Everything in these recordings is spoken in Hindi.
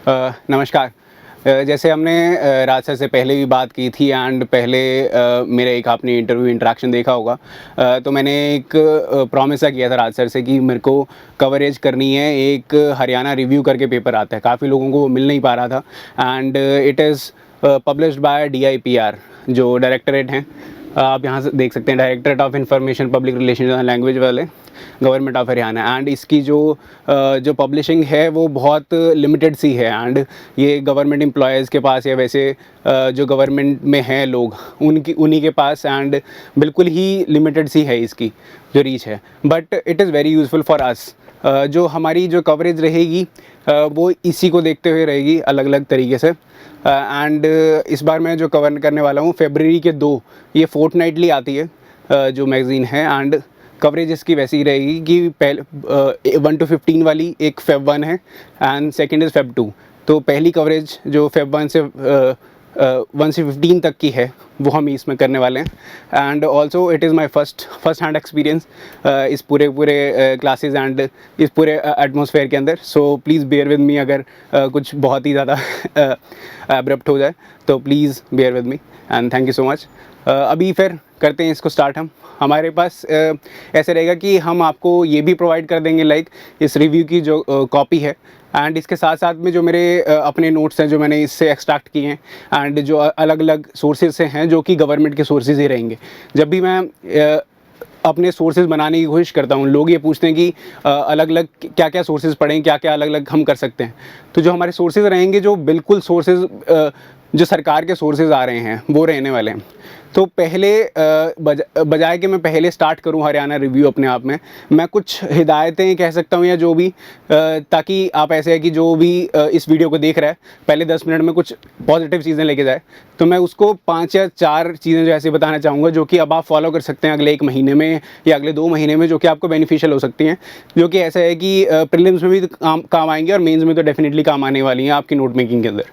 नमस्कार। जैसे हमने राज सर से पहले भी बात की थी एंड पहले मेरा एक आपने इंटरव्यू इंटरेक्शन देखा होगा। तो मैंने एक प्रॉमिस सा किया था राज सर से कि मेरे को कवरेज करनी है। एक हरियाणा रिव्यू करके पेपर आता है, काफ़ी लोगों को वो मिल नहीं पा रहा था and it is published by DIPR जो डायरेक्टरेट हैं। आप यहाँ से देख सकते हैं, directorate of information public relation and language वाले, गवर्नमेंट ऑफ हरियाणा। एंड इसकी जो पब्लिशिंग है वो बहुत लिमिटेड सी है एंड ये गवर्नमेंट एम्प्लॉयज़ के पास या वैसे जो गवर्नमेंट में हैं लोग उन्हीं के पास एंड बिल्कुल ही लिमिटेड सी है इसकी जो रीच है। But it is very useful for us. जो हमारी जो कवरेज रहेगी वो इसी को देखते हुए रहेगी अलग अलग तरीके से। एंड इस बार मैं जो कवर करने वाला हूँ फरवरी के 2, ये फोर्टनाइटली आती है जो मैगज़ीन है एंड कवरेज इसकी वैसी ही रहेगी कि पहले 1 to 15 वाली एक Feb 1 है एंड सेकंड इज़ Feb 2। तो पहली कवरेज जो Feb 1 से 1 से 15 तक की है वो हम इसमें करने वाले हैं। And also it is my first hand experience इस पूरे क्लासेस एंड इस पूरे एटमॉस्फेयर के अंदर। So please bear with me अगर कुछ बहुत ही ज़्यादा एब्रप्ट हो जाए तो please bear with me and thank you so much. अभी फिर करते हैं इसको स्टार्ट। हमारे पास ऐसे रहेगा कि हम आपको ये भी प्रोवाइड कर देंगे लाइक इस रिव्यू की जो कॉपी है एंड इसके साथ साथ में जो मेरे अपने नोट्स हैं जो मैंने इससे एक्सट्रैक्ट किए हैं एंड जो अलग अलग सोर्सेज से हैं जो कि गवर्नमेंट के सोर्सेज ही रहेंगे। जब भी मैं अपने सोर्सेज बनाने की कोशिश करता हूँ, लोग ये पूछते हैं कि अलग अलग क्या क्या सोर्सेज पढ़ें, क्या क्या अलग अलग हम कर सकते हैं। तो जो हमारे सोर्सेज रहेंगे जो बिल्कुल सोर्सेज जो सरकार के सोर्सेज आ रहे हैं वो रहने वाले हैं। तो पहले बजाय कि मैं पहले स्टार्ट करूं हरियाणा रिव्यू अपने आप में, मैं कुछ हिदायतें कह सकता हूं या जो भी, ताकि आप ऐसे है कि जो भी इस वीडियो को देख रहा है पहले 10 मिनट में कुछ पॉजिटिव चीज़ें लेके जाए। तो मैं उसको 5 या 4 चीज़ें जो ऐसे बताना चाहूँगा जो कि अब आप फॉलो कर सकते हैं अगले 1 महीने में या अगले 2 महीने में, जो कि आपको बेनिफिशियल हो सकती हैं। जो कि ऐसा है कि प्रीलिम्स में भी काम आएंगे और मेंस में तो डेफिनेटली काम आने वाली हैं आपकी नोट मेकिंग के अंदर।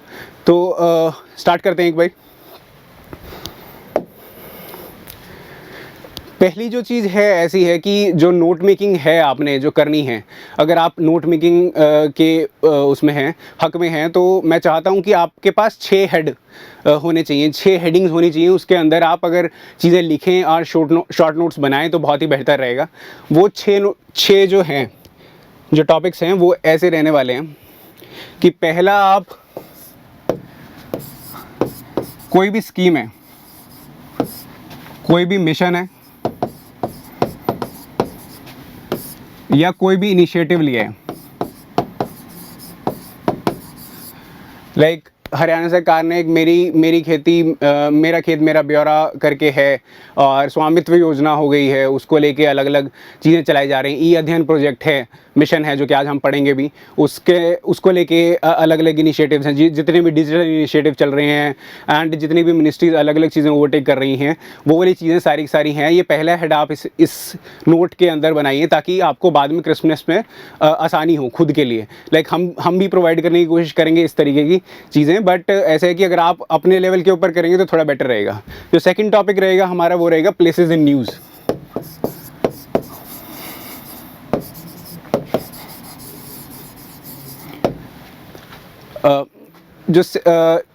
तो स्टार्ट करते हैं एक बार। पहली जो चीज़ है ऐसी है कि जो नोट मेकिंग है आपने जो करनी है, अगर आप नोट मेकिंग के उसमें हैं, हक में हैं, तो मैं चाहता हूं कि आपके पास 6 हेड होने चाहिए, 6 हेडिंग्स होनी चाहिए। उसके अंदर आप अगर चीज़ें लिखें और शॉर्ट नोट्स बनाएं तो बहुत ही बेहतर रहेगा। वो 6 जो हैं, जो टॉपिक्स हैं वो ऐसे रहने वाले हैं कि पहला, आप कोई भी स्कीम है, कोई भी मिशन है या कोई भी इनिशिएटिव लिया है, लाइक हरियाणा सरकार ने एक मेरी खेती मेरा खेत मेरा ब्यौरा करके है और स्वामित्व योजना हो गई है, उसको लेके अलग अलग चीज़ें चलाई जा रही हैं। ई अध्ययन प्रोजेक्ट है, मिशन है जो कि आज हम पढ़ेंगे भी, उसको लेके अलग अलग इनिशिएटिव्स हैं। जितने भी डिजिटल इनिशिएटिव चल रहे हैं एंड जितनी भी मिनिस्ट्रीज अलग अलग चीज़ें ओवरटेक कर रही हैं, वो वाली चीज़ें सारी सारी हैं। ये पहला हेड आप इस नोट के अंदर बनाइए ताकि आपको बाद में क्रिस्मस में आसानी हो खुद के लिए। लाइक हम भी प्रोवाइड करने की कोशिश करेंगे इस तरीके की चीज़ें, बट ऐसा है कि अगर आप अपने लेवल के ऊपर करेंगे तो थोड़ा बेटर रहेगा। जो सेकंड टॉपिक रहेगा हमारा वो रहेगा प्लेसेस इन न्यूज़। जो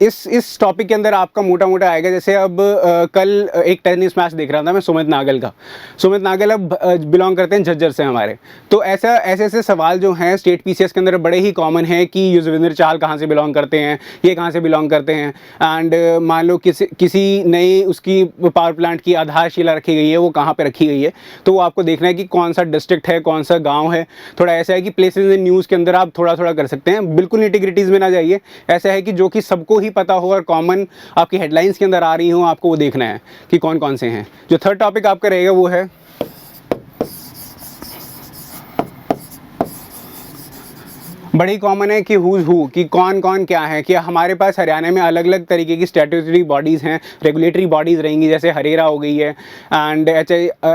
इस टॉपिक के अंदर आपका मोटा मोटा आएगा। जैसे अब कल एक टेनिस मैच देख रहा था मैं सुमित नागल का। सुमित नागल अब बिलोंग करते हैं झज्जर से हमारे। तो ऐसे सवाल जो हैं स्टेट PCS के अंदर बड़े ही कॉमन है कि युजवेंद्र चाहल कहाँ से बिलोंग करते हैं, ये कहाँ से बिलोंग करते हैं। एंड मान लो किसी नई उसकी पावर प्लांट की आधारशिला रखी गई है, वो कहाँ पर रखी गई है, तो वो आपको देखना है कि कौन सा डिस्ट्रिक्ट है, कौन सा गाँव है। थोड़ा ऐसा है कि प्लेसेस इन न्यूज़ के अंदर आप थोड़ा थोड़ा कर सकते हैं, बिल्कुल निटिग्रिटीज़ में ना जाइए। ऐसा है कि जो कि सबको ही पता हो और कॉमन आपकी हेडलाइंस के अंदर आ रही हो, आपको वो देखना है कि कौन कौन से हैं। जो थर्ड टॉपिक आपका रहेगा वो है बड़ी कॉमन है कि हुज हु, कि कौन कौन क्या है। कि हमारे पास हरियाणा में अलग अलग तरीके की स्टैट्यूटरी बॉडीज़ हैं, रेगुलेटरी बॉडीज़ रहेंगी, जैसे हरेरा हो गई है एंड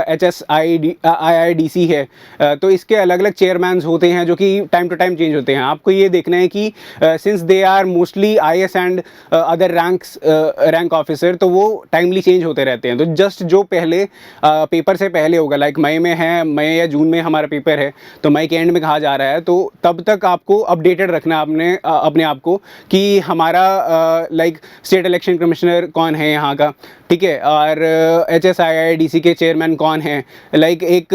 HSIIDC है। तो इसके अलग अलग चेयरमैन्स होते हैं जो कि टाइम टू टाइम चेंज होते हैं। आपको ये देखना है कि since they are mostly IS and other rank officer, तो वो टाइमली चेंज होते रहते हैं। तो जस्ट जो पहले पेपर से पहले होगा, लाइक मई में है, मई या जून में हमारा पेपर है, तो मई के एंड में कहा जा रहा है, तो तब तक आपको आपको अपडेटेड रखना है अपने आप को कि हमारा लाइक स्टेट इलेक्शन कमिश्नर कौन है यहाँ का, ठीक है, और HSIIDC के चेयरमैन कौन है। लाइक एक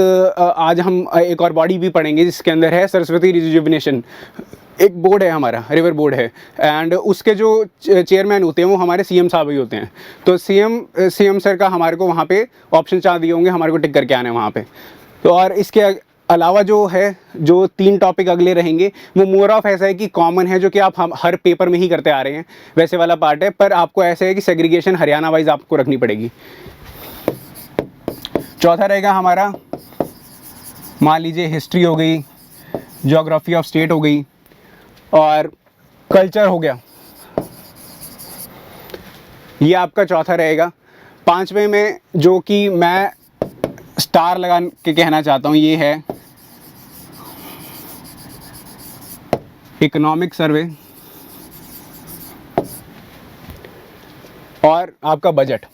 आज हम एक और बॉडी भी पढ़ेंगे जिसके अंदर है सरस्वती रिजुविनेशन, एक बोर्ड है हमारा, रिवर बोर्ड है, एंड उसके जो चेयरमैन होते हैं वो हमारे CM साहब ही होते हैं। तो CM सर का हमारे को वहाँ पे ऑप्शन 4 दिए होंगे, हमारे को टिक करके आना है वहाँ पे। तो और इसके अलावा जो है, जो 3 टॉपिक अगले रहेंगे वो मोर ऑफ ऐसा है कि कॉमन है, जो कि आप हम हर पेपर में ही करते आ रहे हैं, वैसे वाला पार्ट है। पर आपको ऐसे है कि सेग्रीगेशन हरियाणा वाइज आपको रखनी पड़ेगी। चौथा रहेगा हमारा, मान लीजिए हिस्ट्री हो गई, ज्योग्राफी ऑफ स्टेट हो गई और कल्चर हो गया, ये आपका चौथा रहेगा। 5वें में जो कि मैं स्टार लगा के कहना चाहता हूँ, ये है इकोनॉमिक सर्वे और आपका बजट।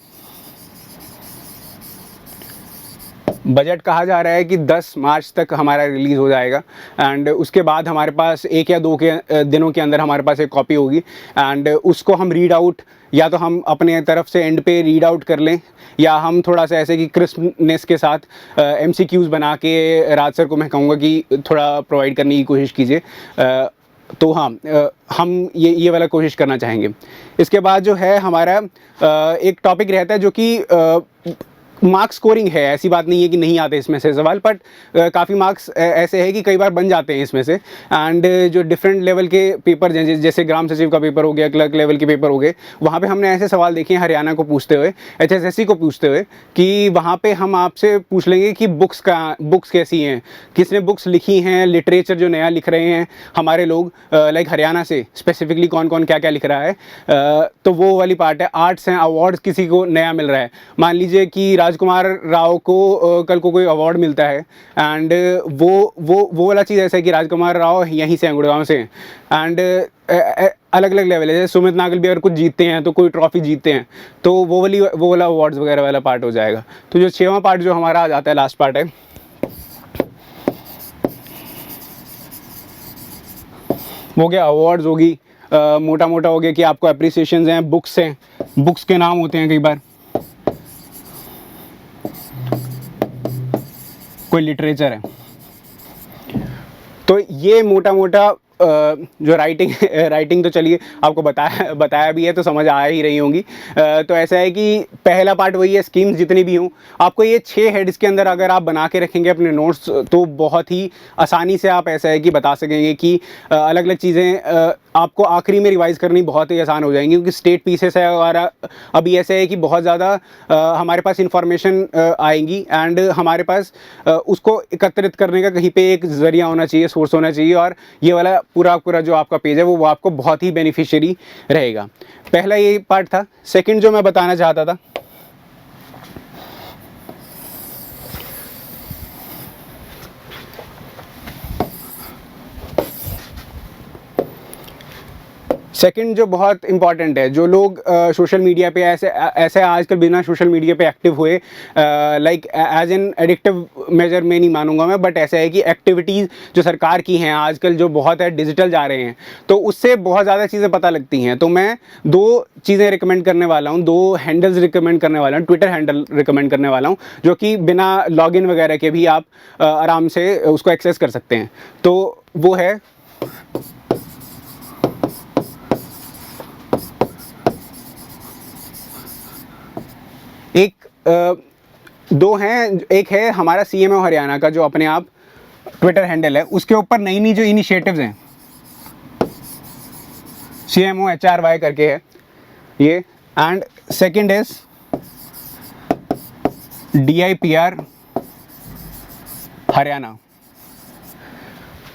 बजट कहा जा रहा है कि 10 मार्च तक हमारा रिलीज़ हो जाएगा, एंड उसके बाद हमारे पास 1 या 2 के दिनों के अंदर हमारे पास एक कॉपी होगी, एंड उसको हम रीड आउट, या तो हम अपने तरफ से एंड पे रीड आउट कर लें, या हम थोड़ा सा ऐसे कि क्रिस्पनेस के साथ MCQs बना के राज सर को मैं कहूँगा कि थोड़ा प्रोवाइड करने की कोशिश कीजिए। तो हाँ, हम ये वाला कोशिश करना चाहेंगे। इसके बाद जो है हमारा एक टॉपिक रहता है जो कि मार्क्स स्कोरिंग है, ऐसी बात नहीं है कि नहीं आते इसमें से सवाल, बट काफ़ी मार्क्स ऐसे है कि कई बार बन जाते हैं इसमें से। एंड जो डिफरेंट लेवल के पेपर जैसे ग्राम सचिव का पेपर हो गया, क्लर्क लेवल के पेपर हो गए, वहाँ पे हमने ऐसे सवाल देखे हैं हरियाणा को पूछते हुए, HSSC को पूछते हुए, कि वहाँ पे हम आपसे पूछ लेंगे कि बुक्स कैसी हैं, किसने बुक्स लिखी हैं, लिटरेचर जो नया लिख रहे हैं हमारे लोग, लाइक हरियाणा से स्पेसिफिकली कौन कौन क्या क्या लिख रहा है, तो वो वाली पार्ट है। आर्ट्स हैं, अवार्ड्स किसी को नया मिल रहा है, मान लीजिए कि राजकुमार राव को कल को कोई अवार्ड मिलता है, एंड वो वाला चीज़ ऐसा है कि राजकुमार राव यहीं से हैं, गुड़गांव से हैं, एंड अलग अलग लेवल है। जैसे सुमित नागल भी अगर कुछ जीतते हैं तो कोई ट्रॉफी जीतते हैं, तो वो वाला अवार्ड्स वगैरह वाला पार्ट हो जाएगा। तो जो 6वां पार्ट जो हमारा आ जाता है, लास्ट पार्ट है, वो क्या अवार्ड्स होगी, मोटा मोटा हो गया कि आपको अप्रिसिएशंस हैं, बुक्स हैं, बुक्स के नाम होते हैं कई बार, कोई लिटरेचर है। तो ये मोटा मोटा जो राइटिंग तो चलिए आपको बताया भी है, तो समझ आ ही रही होंगी। तो ऐसा है कि पहला पार्ट वही है, स्कीम्स जितनी भी हों, आपको ये 6 हेड्स के अंदर अगर आप बना के रखेंगे अपने नोट्स, तो बहुत ही आसानी से आप ऐसा है कि बता सकेंगे कि अलग अलग चीज़ें आपको आखिरी में रिवाइज़ करनी बहुत ही आसान हो जाएंगी, क्योंकि स्टेट पीसेस है और अभी ऐसे है कि बहुत ज़्यादा हमारे पास इंफॉर्मेशन आएंगी, एंड हमारे पास उसको एकत्रित करने का कहीं पे एक ज़रिया होना चाहिए, सोर्स होना चाहिए, और ये वाला पूरा जो आपका पेज है वो आपको बहुत ही बेनिफिशियरी रहेगा। पहला ये पार्ट था। सेकंड जो मैं बताना चाहता था, सेकंड जो बहुत इंपॉर्टेंट है, जो लोग सोशल मीडिया पे ऐसे आजकल बिना सोशल मीडिया पे एक्टिव हुए, like as an addictive major में नहीं मानूंगा मैं, बट ऐसा है कि एक्टिविटीज़ जो सरकार की हैं आजकल, जो बहुत है डिजिटल जा रहे हैं, तो उससे बहुत ज़्यादा चीज़ें पता लगती हैं। तो मैं 2 चीज़ें रिकमेंड करने वाला हूँ, 2 हैंडल्स रिकमेंड करने वाला हूँ, ट्विटर हैंडल रिकमेंड करने वाला हूँ, जो कि बिना लॉगिन वगैरह के भी आप आराम से उसको एक्सेस कर सकते हैं। तो वो है, एक 2 हैं, एक है हमारा CMO हरियाणा का जो अपने आप ट्विटर हैंडल है, उसके ऊपर नई नई जो इनिशिएटिव्स हैं, CMO HRY करके है ये, and second is DIPR Haryana.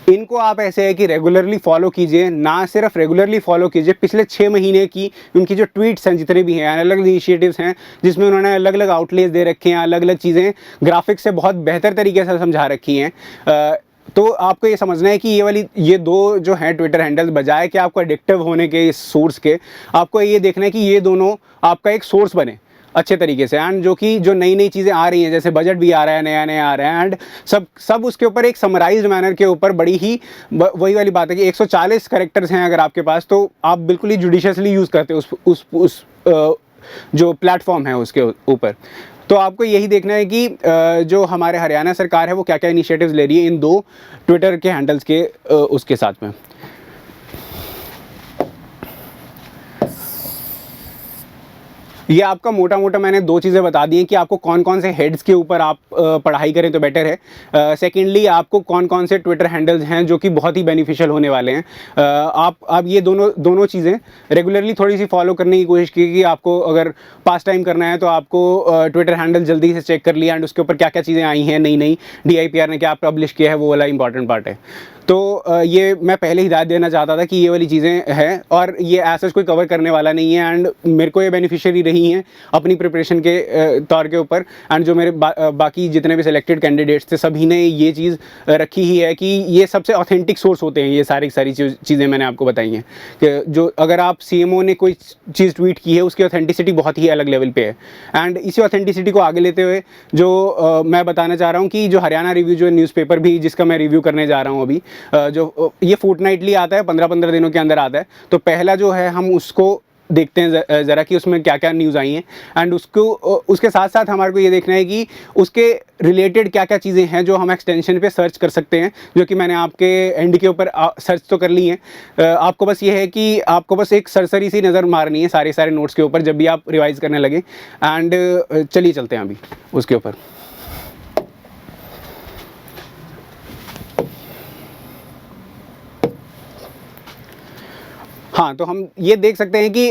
इनको आप ऐसे है कि रेगुलरली फॉलो कीजिए, ना सिर्फ रेगुलरली फॉलो कीजिए, पिछले 6 महीने की उनकी जो ट्वीट्स हैं जितने भी हैं, अलग अलग इनिशिएटिव्स हैं जिसमें उन्होंने अलग अलग आउटलेस दे रखे हैं, अलग अलग चीज़ें ग्राफिक्स से बहुत बेहतर तरीके से समझा रखी हैं। तो आपको ये समझना है कि ये 2 जो हैं ट्विटर हैंडल्स, बजाय कि आपको एडिक्टिव होने के इस सोर्स के, आपको ये देखना है कि ये दोनों आपका एक सोर्स बने, अच्छे तरीके से, एंड जो नई नई चीज़ें आ रही हैं, जैसे बजट भी आ रहा है, नया नया आ रहा है, एंड सब उसके ऊपर एक समराइज्ड मैनर के ऊपर बड़ी ही वही वाली बात है कि 140 कैरेक्टर्स हैं अगर आपके पास, तो आप बिल्कुल ही जुडिशियसली यूज़ करते हो उस जो प्लेटफॉर्म है उसके ऊपर। तो आपको यही देखना है कि जो हमारे हरियाणा सरकार है वो क्या क्या इनिशिएटिव्स ले रही है इन 2 ट्विटर के हैंडल्स के उसके साथ में। ये आपका मोटा मोटा मैंने 2 चीज़ें बता दी हैं कि आपको कौन कौन से हेड्स के ऊपर आप पढ़ाई करें तो बेटर है। सेकेंडली, आपको कौन कौन से ट्विटर हैंडल्स हैं जो कि बहुत ही बेनिफिशियल होने वाले हैं। आप ये दोनों चीज़ें रेगुलरली थोड़ी सी फॉलो करने की कोशिश कीजिए। आपको अगर पास टाइम करना है तो आपको ट्विटर हैंडल जल्दी से चेक कर लिया, एंड उसके ऊपर क्या क्या चीज़ें आई हैं नई नई, DIPR ने क्या पब्लिश किया है, वो वाला इंपॉर्टेंट पार्ट है। तो ये मैं पहले हिदायत देना चाहता था कि ये वाली चीज़ें हैं, और ये ऐसा कोई कवर करने वाला नहीं है, एंड मेरे को ये बेनिफिशियरी रही हैं अपनी प्रिपरेशन के तौर के ऊपर, एंड जो मेरे बाकी जितने भी सिलेक्टेड कैंडिडेट्स थे सभी ने ये चीज़ रखी ही है कि ये सबसे ऑथेंटिक सोर्स होते हैं। ये सारी चीज़ें मैंने आपको बताई हैं कि जो अगर आप CMO ने कोई चीज़ ट्वीट की है उसकी ऑथेंटिसिटी बहुत ही अलग लेवल पे है, एंड इसी ऑथेंटिसिटी को आगे लेते हुए जो मैं बताना चाह रहा हूँ कि जो हरियाणा रिव्यू जो न्यूज़पेपर भी जिसका मैं रिव्यू करने जा रहा हूँ अभी, जो ये फोर्टनाइटली आता है, 15-15 दिनों के अंदर आता है, तो पहला जो है हम उसको देखते हैं ज़रा कि उसमें क्या क्या न्यूज़ आई हैं, एंड उसके साथ साथ हमारे को ये देखना है कि उसके रिलेटेड क्या क्या चीज़ें हैं जो हम एक्सटेंशन पे सर्च कर सकते हैं, जो कि मैंने आपके एंड के ऊपर सर्च तो कर ली हैं। आपको बस ये है कि आपको बस एक सरसरी सी नज़र मारनी है सारे नोट्स के ऊपर जब भी आप रिवाइज़ करने लगे, एंड चलिए चलते हैं अभी उसके ऊपर। हाँ, तो हम ये देख सकते हैं कि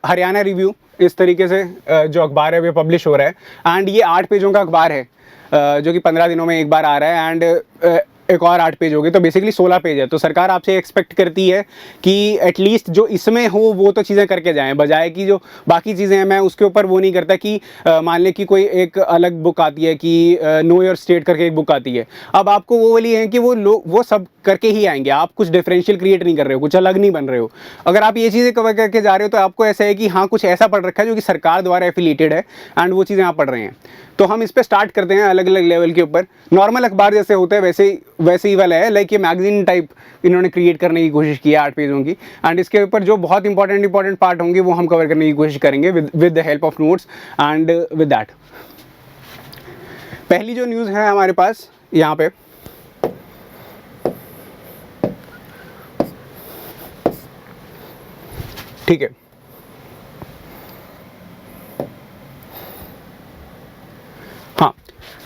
हरियाणा रिव्यू इस तरीके से जो अखबार है वो पब्लिश हो रहा है, एंड ये 8 पेजों का अखबार है जो कि 15 दिनों में एक बार आ रहा है, एंड एक और 8 पेज हो गए, तो बेसिकली 16 पेज है। तो सरकार आपसे एक्सपेक्ट करती है कि एटलीस्ट जो इसमें हो वो तो चीज़ें करके जाएं, बजाय कि जो बाकी चीज़ें हैं मैं उसके ऊपर वो नहीं करता कि मान लें कि कोई एक अलग बुक आती है कि नो योर स्टेट करके एक बुक आती है। अब आपको वो वाली है कि वो लोग वो सब करके ही आएंगे, आप कुछ डिफरेंशियल क्रिएट नहीं कर रहे हो, कुछ अलग नहीं बन रहे हो। अगर आप ये चीज़ें कवर करके जा रहे हो तो आपको ऐसा है कि हाँ कुछ ऐसा पढ़ रखा है जो कि सरकार द्वारा एफिलिएटेड है, एंड वो चीज़ें आप पढ़ रहे हैं। तो हम इस पे स्टार्ट करते हैं अलग अलग लेवल के ऊपर। नॉर्मल अखबार जैसे होता है वैसे ही वाला है, लाइक ये मैगजीन टाइप इन्होंने क्रिएट करने की कोशिश की है 8 पेजों की, एंड इसके ऊपर जो बहुत इंपॉर्टेंट पार्ट होंगे वो हम कवर करने की कोशिश करेंगे with the help of notes and with that. पहली जो न्यूज़ है हमारे पास यहाँ पे, ठीक है, हाँ,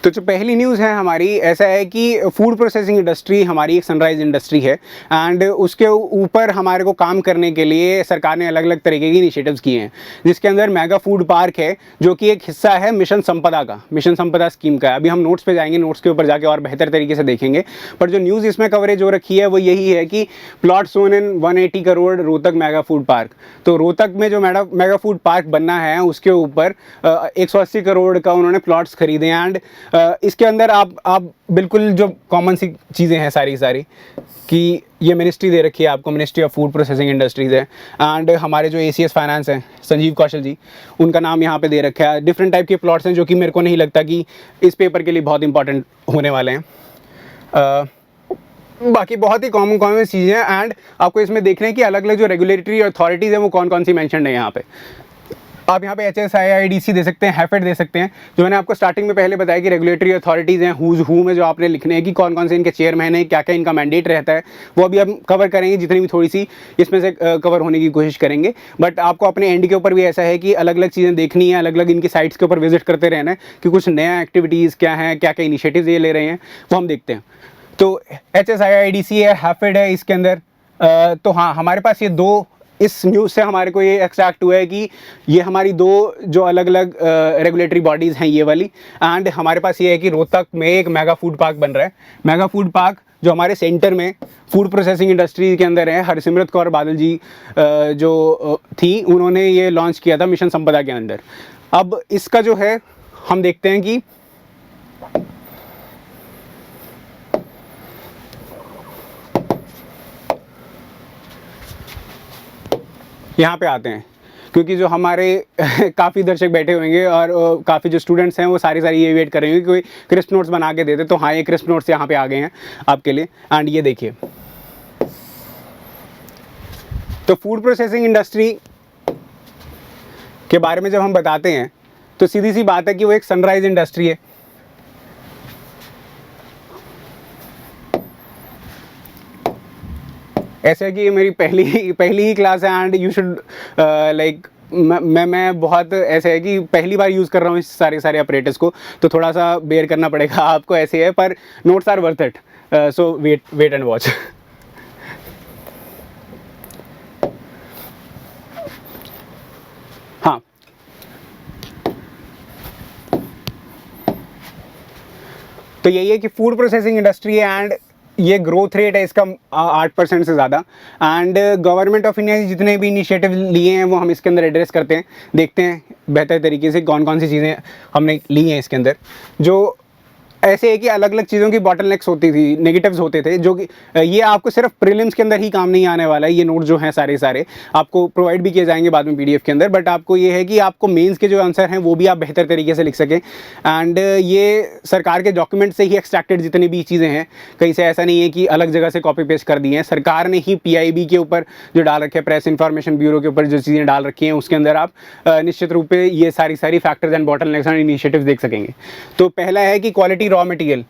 तो जो पहली न्यूज़ है हमारी ऐसा है कि फूड प्रोसेसिंग इंडस्ट्री हमारी एक सनराइज इंडस्ट्री है, एंड उसके ऊपर हमारे को काम करने के लिए सरकार ने अलग अलग तरीके की इनिशिएटिव्स किए हैं, जिसके अंदर मेगा फूड पार्क है जो कि एक हिस्सा है मिशन संपदा स्कीम का। अभी हम नोट्स पे जाएंगे, नोट्स के ऊपर जाके और बेहतर तरीके से देखेंगे, पर जो न्यूज़ इसमें कवरेज हो रखी है वो यही है कि प्लॉट सोन इन 180 crore Rohtak mega food park. तो रोहतक में जो मेगा फूड पार्क बनना है उसके ऊपर 180 करोड़ का उन्होंने प्लॉट्स खरीदे, एंड इसके अंदर आप बिल्कुल जो कॉमन सी चीज़ें हैं सारी कि ये मिनिस्ट्री दे रखी है आपको, ministry of food processing industries है, एंड हमारे जो ACS फाइनेंस हैं संजीव कौशल जी, उनका नाम यहाँ पे दे रखा है। डिफरेंट टाइप के प्लॉट्स हैं जो कि मेरे को नहीं लगता कि इस पेपर के लिए बहुत इंपॉर्टेंट होने वाले हैं। बाकी बहुत ही कॉमन चीज़ें हैं, एंड आपको इसमें देखना है कि अलग अलग जो रेगुलेटरी अथॉरिटीज़ हैं वो कौन कौन सी मैंशनड है यहाँ पे। आप यहाँ पे HSIIDC दे सकते हैं, हैफेड दे सकते हैं, जो मैंने आपको स्टार्टिंग में पहले बताया कि रेगुलेटरी अथॉरिटीज़ हैं, हुज हू में जो आपने लिखने हैं कि कौन कौन से इनके चेयरमैन हैं, क्या क्या इनका मैंडेट रहता है, वो अभी हम कवर करेंगे, जितनी भी थोड़ी सी इसमें से कवर होने की कोशिश करेंगे। बट आपको अपने एंड के ऊपर भी ऐसा है कि अलग अलग चीज़ें देखनी है, अलग अलग इनकी साइट्स के ऊपर विजिट करते रहना है कि कुछ नया एक्टिविटीज़ क्या हैं, क्या क्या इनिशिएटिव्स ये ले रहे हैं, वो हम देखते हैं। तो HSIIDC है, हैफेड है इसके अंदर। तो हाँ, हमारे पास ये दो, इस न्यूज़ से हमारे को ये एक्सट्रैक्ट हुआ है कि ये हमारी दो जो अलग अलग रेगुलेटरी बॉडीज़ हैं ये वाली, एंड हमारे पास ये है कि रोहतक में एक मेगा फूड पार्क बन रहा है। मेगा फूड पार्क जो हमारे सेंटर में फूड प्रोसेसिंग इंडस्ट्री के अंदर है, हरसिमरत कौर बादल जी जो थी, उन्होंने ये लॉन्च किया था मिशन संपदा के अंदर। अब इसका जो है हम देखते हैं कि यहाँ पे आते हैं। क्योंकि जो हमारे काफ़ी दर्शक बैठे होंगे और काफ़ी जो स्टूडेंट्स हैं वो सारी ये वेट कर रहे होंगे कि कोई क्रिस्प नोट्स बना के देते। तो हाँ, ये क्रिस्प नोट्स यहाँ पे आ गए हैं आपके लिए। एंड ये देखिए, तो फूड प्रोसेसिंग इंडस्ट्री के बारे में जब हम बताते हैं तो सीधी सी बात है कि वो एक सनराइज इंडस्ट्री है। ऐसे है कि ये मेरी पहली ही क्लास है एंड यू शुड लाइक मैं बहुत ऐसे है कि पहली बार यूज़ कर रहा हूँ इस सारे ऑपरेटर्स को, तो थोड़ा सा बेयर करना पड़ेगा आपको। ऐसे है, पर notes are worth it, so wait and watch. हाँ, तो यही है कि फूड प्रोसेसिंग इंडस्ट्री है एंड ये ग्रोथ रेट है इसका 8% से ज़्यादा। एंड गवर्नमेंट ऑफ इंडिया ने जितने भी इनिशिएटिव लिए हैं वो हम इसके अंदर एड्रेस करते हैं, देखते हैं बेहतर तरीके से कौन कौन सी चीज़ें हमने ली हैं इसके अंदर। जो ऐसे है कि अलग अलग चीज़ों की बॉटलनेक्स होती थी, नेगेटिव्स होते थे, जो कि ये आपको सिर्फ प्रीलिम्स के अंदर ही काम नहीं आने वाला है। ये नोट जो हैं सारे आपको प्रोवाइड भी किए जाएंगे बाद में पीडीएफ के अंदर, बट आपको ये है कि आपको मेंस के जो आंसर हैं वो भी आप बेहतर तरीके से लिख सकें। एंड ये सरकार के डॉक्यूमेंट से ही एक्सट्रैक्टेड जितनी भी चीज़ें हैं, कहीं से ऐसा नहीं है कि अलग जगह से कॉपी पेस्ट कर दी हैं। सरकार ने ही पीआईबी के ऊपर जो डाल रखे हैं, प्रेस इन्फॉर्मेशन ब्यूरो के ऊपर जो चीज़ें डाल रखी हैं, उसके अंदर आप निश्चित रूप से ये सारी factors and bottlenecks and initiatives देख सकेंगे। तो पहला है कि क्वालिटी रॉ मटेरियल।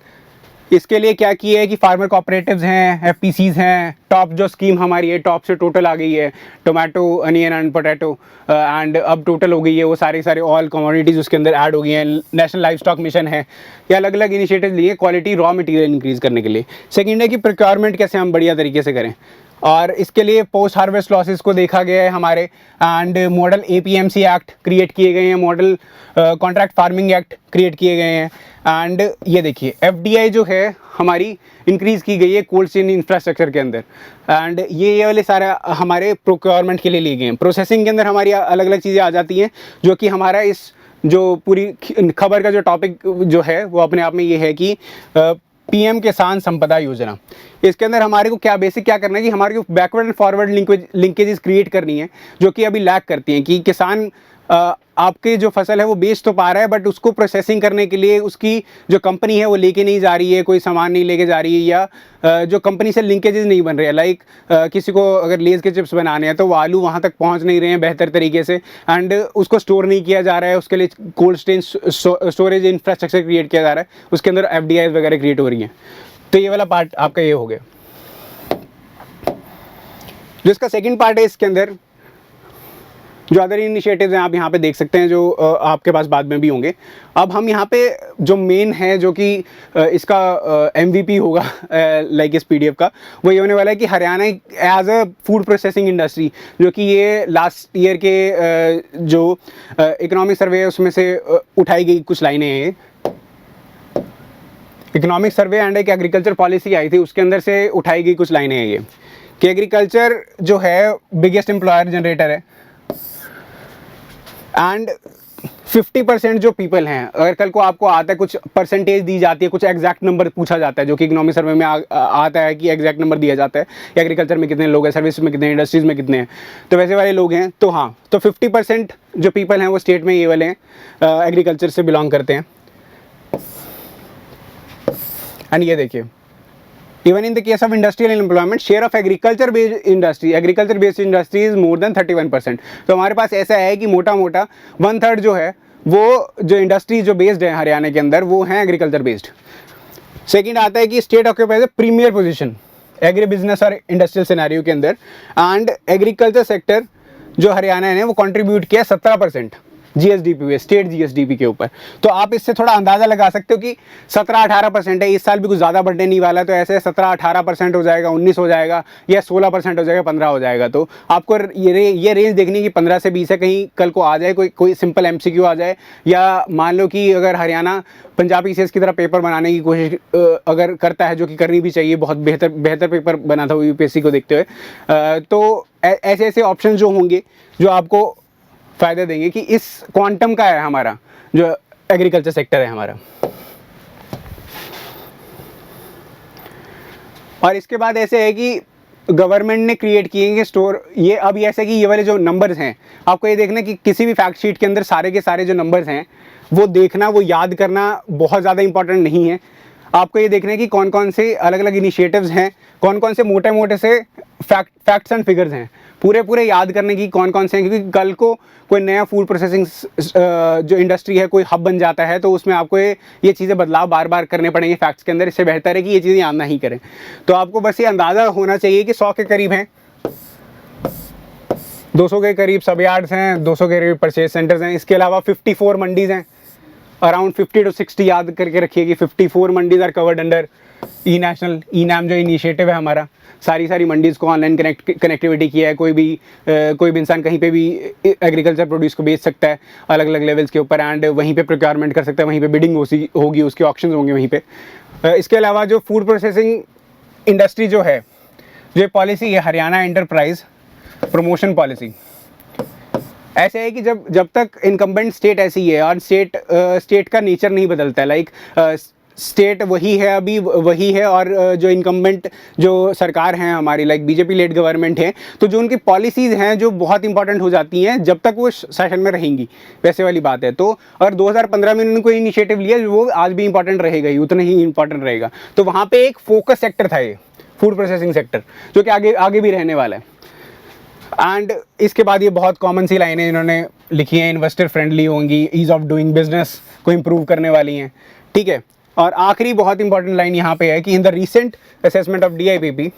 इसके लिए क्या किया है कि फार्मर कोऑपरेटिव्स हैं, एफपीसीज हैं, टॉप जो स्कीम हमारी है, टॉप से टोटल आ गई है, tomato, onion and potato, and अब टोटल हो गई है वो सारे ऑल कमोडिटीज़ उसके अंदर ऐड हो गई हैं। नेशनल लाइफ स्टॉक मिशन है, ये अलग अलग इनिशिएटिव लिए क्वालिटी रॉ मटेरियल इंक्रीज़ करने के लिए। सेकेंड है कि प्रोक्योरमेंट कैसे हम बढ़िया तरीके से करें, और इसके लिए पोस्ट हार्वेस्ट लॉसेस को देखा गया है हमारे। And model APMC act create किए गए हैं, model contract farming act create किए गए हैं। एंड ये देखिए, एफडीआई जो है हमारी इंक्रीज़ की गई है कोल्ड चेन इंफ्रास्ट्रक्चर के अंदर। एंड ये वाले सारे हमारे प्रोक्योरमेंट के लिए लिए गए हैं। प्रोसेसिंग के अंदर हमारी अलग अलग चीज़ें आ जाती हैं, जो कि हमारा इस जो पूरी खबर का जो टॉपिक जो है वो अपने आप में ये है कि पीएम किसान संपदा योजना। इसके अंदर हमारे को क्या करना है कि हमारे को backward and forward linkages create करनी है, जो कि अभी लैक करती हैं। कि किसान आपके जो फसल है वो बेच तो पा रहा है, बट उसको प्रोसेसिंग करने के लिए उसकी जो कंपनी है वो लेके नहीं जा रही है, कोई सामान नहीं लेके जा रही है, या जो कंपनी से लिंकेजेस नहीं बन रहे हैं। लाइक किसी को अगर लेज़ के चिप्स बनाने हैं तो वो आलू वहाँ तक पहुँच नहीं रहे हैं बेहतर तरीके से, एंड उसको स्टोर नहीं किया जा रहा है, उसके लिए cold stain storage infrastructure create किया जा रहा है, उसके अंदर एफडीआई वगैरह क्रिएट हो रही हैं। तो ये वाला पार्ट आपका ये हो गया। जो इसका सेकेंड पार्ट है, इसके अंदर जो अदर इनिशिएटिव्स हैं आप यहाँ पे देख सकते हैं, जो आपके पास बाद में भी होंगे। अब हम यहाँ पे जो मेन है, जो कि इसका MVP होगा लाइक इस पीडीएफ का, वो ये होने वाला है कि Haryana as a food processing industry, जो कि ये लास्ट ईयर के जो इकोनॉमिक सर्वे है उसमें से उठाई गई कुछ लाइनें हैं। इकोनॉमिक सर्वे एंड एक एग्रीकल्चर पॉलिसी आई थी, उसके अंदर से उठाई गई कुछ लाइनें हैं ये, कि एग्रीकल्चर जो है बिगेस्ट एम्प्लॉयर जनरेटर है। एंड 50% जो पीपल हैं, अगर कल को आपको आता है कुछ परसेंटेज दी जाती है, कुछ एग्जैक्ट नंबर पूछा जाता है, जो कि इकोनॉमिक सर्वे में आता है कि एग्जैक्ट नंबर दिया जाता है, एग्रीकल्चर में कितने लोग हैं, सर्विस में कितने, इंडस्ट्रीज़ में कितने हैं, तो वैसे वाले लोग हैं। तो हाँ, तो 50% जो पीपल हैं वो स्टेट में ये वाले हैं, एग्रीकल्चर से बिलोंग करते हैं। एंड ये देखिए, even in the case of industrial employment, share of agriculture based industry is more than 31%। तो हमारे पास ऐसा है कि मोटा 1/3 जो है वो जो इंडस्ट्री जो बेस्ड है हरियाणा के अंदर वो है एग्रीकल्चर बेस्ड। सेकंड आता है कि state occupies a premier position agri business और इंडस्ट्रियल सिनेरियो के अंदर, एंड एग्रीकल्चर सेक्टर जो हरियाणा ने वो कंट्रीब्यूट किया 17% जीएसडीपी पे, स्टेट जीएसडीपी के ऊपर। तो आप इससे थोड़ा अंदाज़ा लगा सकते हो कि 17-18% है। इस साल भी कुछ ज़्यादा बढ़ने नहीं वाला, तो ऐसे 17-18% हो जाएगा, 19 हो जाएगा, या 16% हो जाएगा, 15 हो जाएगा। तो आपको ये रेंज देखनी कि 15 से 20 है, कहीं कल को आ जाए कोई सिंपल MCQ आ जाए, या मान लो कि अगर हरियाणा पंजाब PCS की तरह पेपर बनाने की कोशिश अगर करता है, जो कि करनी भी चाहिए, बहुत बेहतर पेपर बना था वो UPSC को देखते हुए, तो ऐसे ऐसे ऑप्शन जो होंगे जो आपको फ़ायदा देंगे कि इस क्वांटम का है हमारा जो एग्रीकल्चर सेक्टर है हमारा। और इसके बाद ऐसे है कि गवर्नमेंट ने क्रिएट किए हैं कि स्टोर ये अब ऐसा कि ये वाले जो नंबर्स हैं, आपको ये देखना कि किसी भी फैक्ट शीट के अंदर सारे के सारे जो नंबर्स हैं वो देखना, वो याद करना बहुत ज़्यादा इंपॉर्टेंट नहीं है। आपको ये देखना है कि कौन कौन से अलग अलग इनिशिएटिव्स हैं, कौन कौन से मोटे मोटे से फैक्ट्स एंड फिगर्स हैं, पूरे पूरे याद करने की कौन कौन से हैं, क्योंकि कल को कोई नया फूड प्रोसेसिंग जो इंडस्ट्री है, कोई हब बन जाता है, तो उसमें आपको ये चीज़ें बदलाव बार बार करने पड़ेंगे फैक्ट्स के अंदर। इससे बेहतर है कि ये चीज़ें याद ना ही करें। तो आपको बस ये अंदाज़ा होना चाहिए कि 100 के करीब हैं, 200 के करीब सब यार्ड्स हैं, 200 के करीब परचेज सेंटर्स हैं। इसके अलावा 54 मंडीज़ हैं, अराउंड 50 to 60 याद करके रखिए कि 54 mandis are covered under e national, e NAM जो इनिशिएटिव है हमारा। सारी मंडीज़ को ऑनलाइन कनेक्टिविटी किया है। कोई भी इंसान कहीं पे भी एग्रीकल्चर प्रोड्यूस को बेच सकता है अलग अलग लेवल्स के ऊपर, एंड वहीं पे प्रोक्योरमेंट कर सकता है, वहीं पे बिडिंग होगी, उसके ऑप्शंस होंगे वहीं पे। इसके अलावा जो फूड प्रोसेसिंग इंडस्ट्री जो है, जो पॉलिसी है हरियाणा एंटरप्राइज प्रमोशन पॉलिसी, ऐसे है कि जब तक इनकम्बेंट स्टेट ऐसी है और स्टेट का नेचर नहीं बदलता है, लाइक स्टेट वही है, अभी वही है, और जो इनकम्बेंट जो सरकार हैं हमारी, लाइक बीजेपी लेड गवर्नमेंट है, तो जो उनकी पॉलिसीज़ हैं जो बहुत इंपॉर्टेंट हो जाती हैं जब तक वो सेशन में रहेंगी, वैसे वाली बात है। तो और 2015 में उन्होंने कोई इनिशिएटिव लिया, वो आज भी इंपॉर्टेंट रहेगा ही, उतना ही इंपॉर्टेंट रहेगा। तो वहाँ पर एक फोकस सेक्टर था ये फूड प्रोसेसिंग सेक्टर, जो कि आगे भी रहने वाला है। एंड इसके बाद ये बहुत कॉमन सी लाइनें इन्होंने लिखी हैं, इन्वेस्टर फ्रेंडली होंगी, ईज़ ऑफ डूइंग बिजनेस को इम्प्रूव करने वाली हैं, ठीक है। और आखिरी बहुत इंपॉर्टेंट लाइन यहाँ पे है कि in the recent assessment of DIPP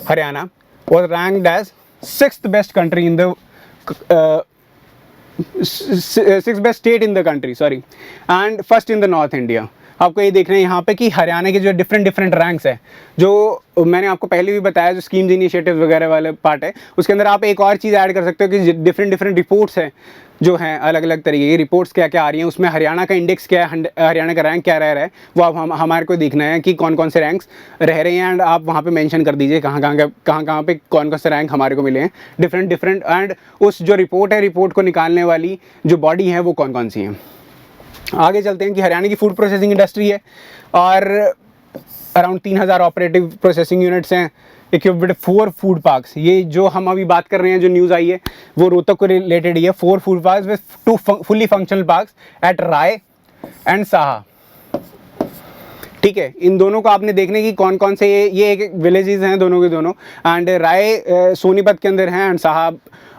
Haryana was ranked as 6th best country in the 6th best state in the country, sorry, and first in the north India. आपको ये देखना है यहाँ पे कि हरियाणा के जो डिफरेंट रैंक्स है, जो मैंने आपको पहले भी बताया, जो स्कीम्स इनिशिएटिव वगैरह वाले पार्ट है, उसके अंदर आप एक और चीज़ ऐड कर सकते हो कि डिफरेंट रिपोर्ट्स हैं जो हैं, अलग अलग तरीके की रिपोर्ट्स क्या क्या आ रही हैं, उसमें हरियाणा का इंडेक्स क्या है, हरियाणा का रैंक क्या रह रहा है, वो अब हमारे को देखना है कि कौन कौन से रैंक्स रह रहे हैं। एंड आप वहाँ पे मेंशन कर दीजिए कहाँ कहाँ पे कौन कौन से रैंक हमारे को मिले हैं डिफरेंट, एंड उस जो रिपोर्ट को निकालने वाली जो बॉडी है वो कौन कौन सी हैं। आगे चलते हैं कि हरियाणा की फूड प्रोसेसिंग इंडस्ट्री है और अराउंड 3000 ऑपरेटिव प्रोसेसिंग यूनिट्स हैं, इक्विप्ड विद 4 फूड पार्क्स। ये जो हम अभी बात कर रहे हैं, जो न्यूज़ आई है, वो रोहतक को रिलेटेड ही है। 4 food parks with 2 fully functional parks at Rai and Saha, ठीक है। इन दोनों को आपने देखने की कौन कौन से, ये एक विलेजेस हैं दोनों के दोनों, एंड राय सोनीपत के अंदर हैं, एंड साहा